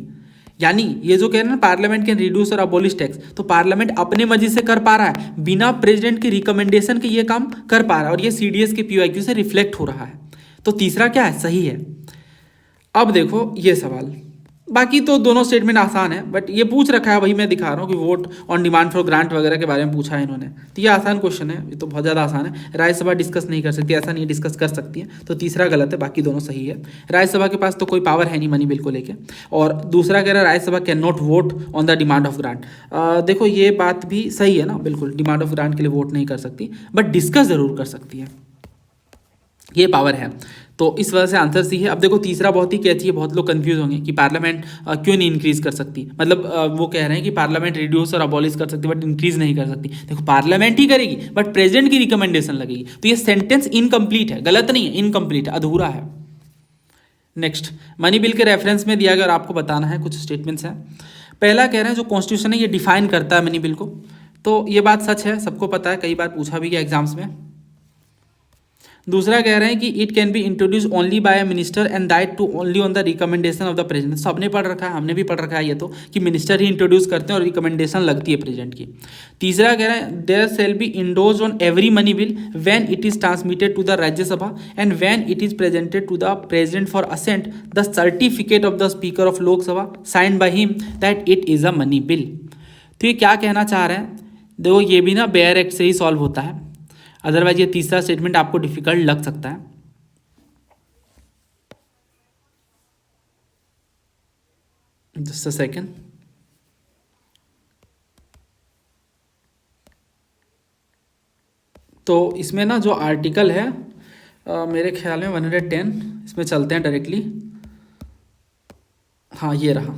यानी ये जो कह रहे हैं ना पार्लियामेंट कैन रिड्यूस और अबॉलिश टैक्स, तो पार्लियामेंट अपने मर्जी से कर पा रहा है, बिना प्रेसिडेंट की रिकमेंडेशन के ये काम कर पा रहा है, और ये सीडीएस के पीवाईक्यू से रिफ्लेक्ट हो रहा है। तो तीसरा क्या है, सही है। अब देखो ये सवाल, बाकी तो दोनों स्टेटमेंट आसान है, बट ये पूछ रखा है, वही मैं दिखा रहा हूँ कि vote on demand for grant वगैरह के बारे में पूछा है इन्होंने, तो ये आसान क्वेश्चन है, ये तो बहुत ज़्यादा आसान है। राज्यसभा डिस्कस नहीं कर सकती, ऐसा नहीं डिस्कस कर सकती है, तो तीसरा गलत है, बाकी दोनों सही है। राज्यसभा के पास तो कोई पावर है नहीं मनी बिल को लेके। और दूसरा कह रहा है Rajya Sabha can not vote on the demand of grant. देखो ये बात भी सही है ना, बिल्कुल डिमांड ऑफ ग्रांट के लिए वोट नहीं कर सकती, बट डिस्कस जरूर कर सकती है, ये पावर है। तो इस वजह से आंसर सी है। अब देखो तीसरा बहुत ही कैची है, बहुत लोग कंफ्यूज होंगे कि पार्लियामेंट क्यों नहीं इंक्रीज कर सकती, मतलब वो कह रहे हैं कि पार्लियामेंट रिड्यूस और अबॉलिश कर सकती बट इंक्रीज नहीं कर सकती। देखो पार्लियामेंट ही करेगी बट प्रेसिडेंट की रिकमेंडेशन लगेगी, तो ये सेंटेंस इनकम्प्लीट है, गलत नहीं है, इनकम्प्लीट है, अधूरा है। नेक्स्ट, मनी बिल के रेफरेंस में दिया गया और आपको बताना है कुछ स्टेटमेंट्स हैं। पहला कह रहे हैं जो कॉन्स्टिट्यूशन है ये डिफाइन करता है मनी बिल को, तो ये बात सच है, सबको पता है, कई बार पूछा भी गया एग्जाम्स में। दूसरा कह रहे हैं कि it can be introduce only by a minister and that too only on the recommendation of the president. सबने पढ़ रखा है, हमने भी पढ़ रखा है ये तो, कि मिनिस्टर ही इंट्रोड्यूस करते हैं और रिकमेंडेशन लगती है प्रेसिडेंट की। तीसरा कह रहे हैं there shall be endorsed on every money bill when it is transmitted to the Rajya Sabha and when it is presented to the president for assent the certificate of the speaker of Lok Sabha signed by him that it is a money bill. तो ये क्या कहना चाह रहे हैं, देखो ये भी ना बेयर एक्ट से ही सॉल्व होता है, अदरवाइज ये तीसरा स्टेटमेंट आपको डिफिकल्ट लग सकता है। जस्ट अ सेकेंड, तो इसमें ना जो आर्टिकल है मेरे ख्याल में 110, इसमें चलते हैं डायरेक्टली। हाँ ये रहा,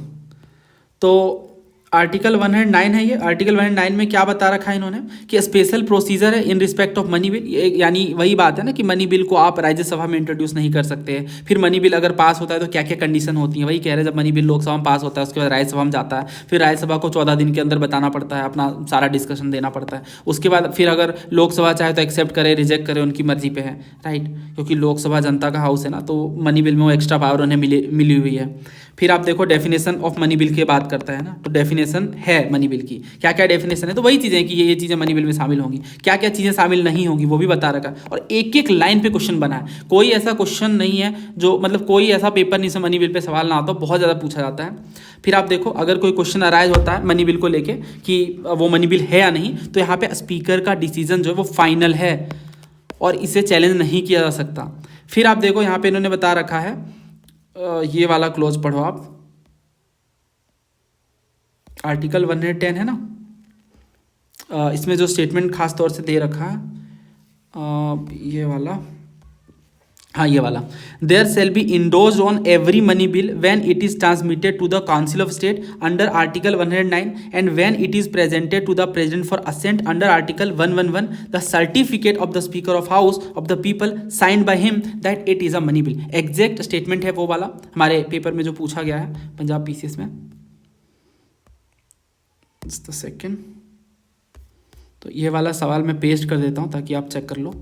तो आर्टिकल 109 है ये। आर्टिकल 109 में क्या बता रखा है इन्होंने कि स्पेशल प्रोसीजर है in respect of money bill, यानी वही बात है ना कि मनी बिल को आप राज्यसभा में इंट्रोड्यूस नहीं कर सकते। फिर मनी बिल अगर पास होता है तो क्या क्या कंडीशन होती है, वही कह रहे हैं जब मनी बिल लोकसभा में पास होता है उसके बाद राज्यसभा में जाता है, फिर राज्यसभा को 14 दिन के अंदर बताना पड़ता है, अपना सारा डिस्कशन देना पड़ता है। उसके बाद फिर अगर लोकसभा चाहे तो एक्सेप्ट करे रिजेक्ट करे, उनकी मर्जी पे है, राइट, क्योंकि लोकसभा जनता का हाउस है ना, तो मनी बिल में वो एक्स्ट्रा पावर उन्हें मिली हुई है। फिर आप देखो डेफिनेशन ऑफ मनी बिल की बात करता है ना, तो डेफिनेशन है मनी बिल की, क्या क्या डेफिनेशन है, तो वही चीज़ें कि ये चीज़ें मनी बिल में शामिल होंगी, क्या क्या चीज़ें शामिल नहीं होंगी वो भी बता रखा है, और एक एक लाइन पे क्वेश्चन बना है। कोई ऐसा क्वेश्चन नहीं है जो, मतलब कोई ऐसा पेपर नहीं से मनी बिल पे सवाल ना आता, बहुत ज़्यादा पूछा जाता है। फिर आप देखो अगर कोई क्वेश्चन अराइज होता है मनी बिल को लेके कि वो मनी बिल है या नहीं, तो यहाँ पे स्पीकर का डिसीजन जो है वो फाइनल है और इसे चैलेंज नहीं किया जा सकता। फिर आप देखो यहाँ पे इन्होंने बता रखा है, ये वाला क्लोज पढ़ो आप, आर्टिकल 110 है ना, इसमें जो स्टेटमेंट खास तौर से दे रखा है ये वाला, हाँ ये वाला, there shall be endorsed on every money bill when it is transmitted to the council of state under article 109 and when it is presented to the president for assent under article 111 the certificate of the speaker of house of the people signed by him that it is a money bill. Exact statement है वो वाला, हमारे paper में जो पूछा गया है Punjab PCS में। जस्ट अ सेकेंड, तो ये वाला सवाल मैं पेस्ट कर देता हूँ ताकि आप चेक कर लो।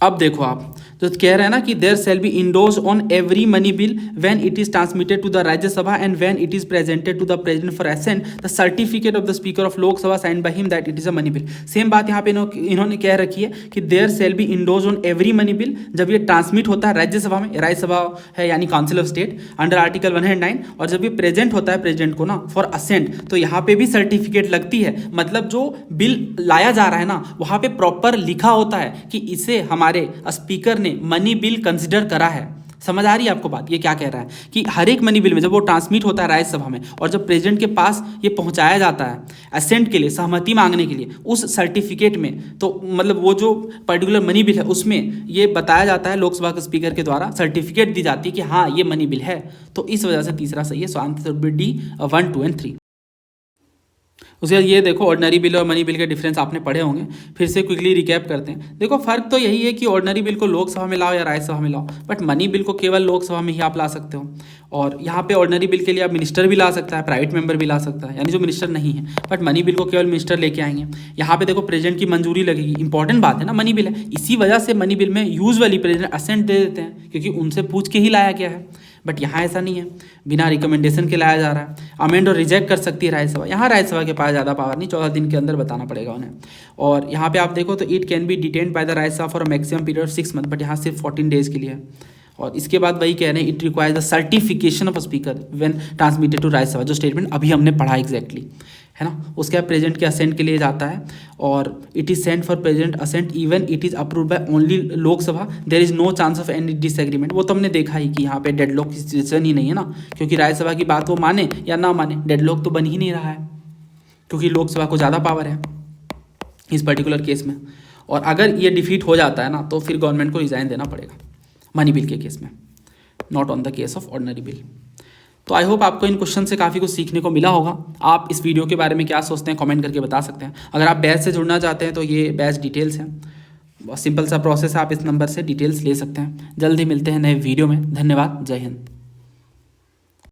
अब देखो आप जो कह रहे हैं ना कि there shall be endorsed on every money bill when it is transmitted to the Rajya Sabha and when it is presented to the president for assent the certificate of the speaker of Lok Sabha signed by him that it is a money bill. Same बात यहाँ पे इन्होंने कह रखी है कि there shall be endorsed on every money bill, जब ये ट्रांसमिट होता है राज्यसभा में, राज्यसभा है यानी council of state under article 109, और जब ये प्रेजेंट होता है प्रेसिडेंट को ना फॉर असेंट, तो यहाँ पे भी सर्टिफिकेट लगती है। मतलब जो बिल लाया जा रहा है ना वहाँ पे प्रॉपर लिखा होता है कि इसे हमारे स्पीकर ने मनी बिल कंसिडर करा है। समझ आ रही है आपको बात, ये क्या कह रहा है कि हर एक मनी बिल में जब वो ट्रांसमिट होता है राज्यसभा में और जब प्रेसिडेंट के पास ये पहुंचाया जाता है असेंट के लिए, सहमति मांगने के लिए, उस सर्टिफिकेट में तो मतलब वो जो पर्टिकुलर मनी बिल है उसमें ये बताया जाता है, लोकसभा के स्पीकर के द्वारा सर्टिफिकेट दी जाती है कि हाँ ये मनी बिल है। तो इस वजह से तीसरा सही है, so answer B D 1, 2 and 3। उसके बाद ये देखो ऑर्डिनरी बिल और मनी बिल के डिफरेंस आपने पढ़े होंगे, फिर से क्विकली रिकैप करते हैं। देखो फर्क तो यही है कि ऑर्डिनरी बिल को लोकसभा में लाओ या राज्यसभा में लाओ, बट मनी बिल को केवल लोकसभा में ही आप ला सकते हो। और यहाँ पे ऑर्डिनरी बिल के लिए आप मिनिस्टर भी ला सकता है, प्राइवेट मेंबर भी ला सकता है, यानी जो मिनिस्टर नहीं है, बट मनी बिल को केवल मिनिस्टर लेके आएंगे। यहाँ पे देखो प्रेसिडेंट की मंजूरी लगेगी, इंपॉर्टेंट बात है ना, मनी बिल है, इसी वजह से मनी बिल में यूजुअली प्रेसिडेंट असेंट दे देते हैं, क्योंकि उनसे पूछ के ही लाया गया है। बट यहाँ ऐसा नहीं है, बिना रिकमेंडेशन के लाया जा रहा है। अमेंड और रिजेक्ट कर सकती है राज्यसभा, यहाँ राज्यसभा के पास ज़्यादा पावर नहीं, 14 दिन के अंदर बताना पड़ेगा उन्हें। और यहाँ पे आप देखो तो it can B detained by the Rajya Sabha for a maximum period of 6 month, but यहाँ सिर्फ 14 डेज के लिए है। और इसके बाद वही कह रहे हैं, it requires the certification of speaker when transmitted to Rajya Sabha, जो स्टेटमेंट अभी हमने पढ़ा एग्जैक्टली, है ना। उसके बाद प्रेसिडेंट के असेंट के लिए जाता है, और it is sent for president assent even it is approved by only Lok Sabha, there is no chance of any disagreement. वो तो हमने देखा ही कि यहाँ पे डेडलॉक की सिचुएशन ही नहीं है ना, क्योंकि राज्यसभा की बात वो माने या ना माने, डेडलॉक तो बन ही नहीं रहा है, क्योंकि लोकसभा को ज़्यादा पावर है इस पर्टिकुलर केस में। और अगर ये डिफीट हो जाता है ना, तो फिर गवर्नमेंट को रिजाइन देना पड़ेगा मनी बिल के केस में, not on the case of ordinary bill. तो आई होप आपको इन क्वेश्चन से काफ़ी कुछ सीखने को मिला होगा। आप इस वीडियो के बारे में क्या सोचते हैं कमेंट करके बता सकते हैं। अगर आप बैच से जुड़ना चाहते हैं तो ये बैच डिटेल्स हैं, बहुत सिंपल सा प्रोसेस है, आप इस नंबर से डिटेल्स ले सकते हैं। जल्द ही मिलते हैं नए वीडियो में। धन्यवाद, जय हिंद।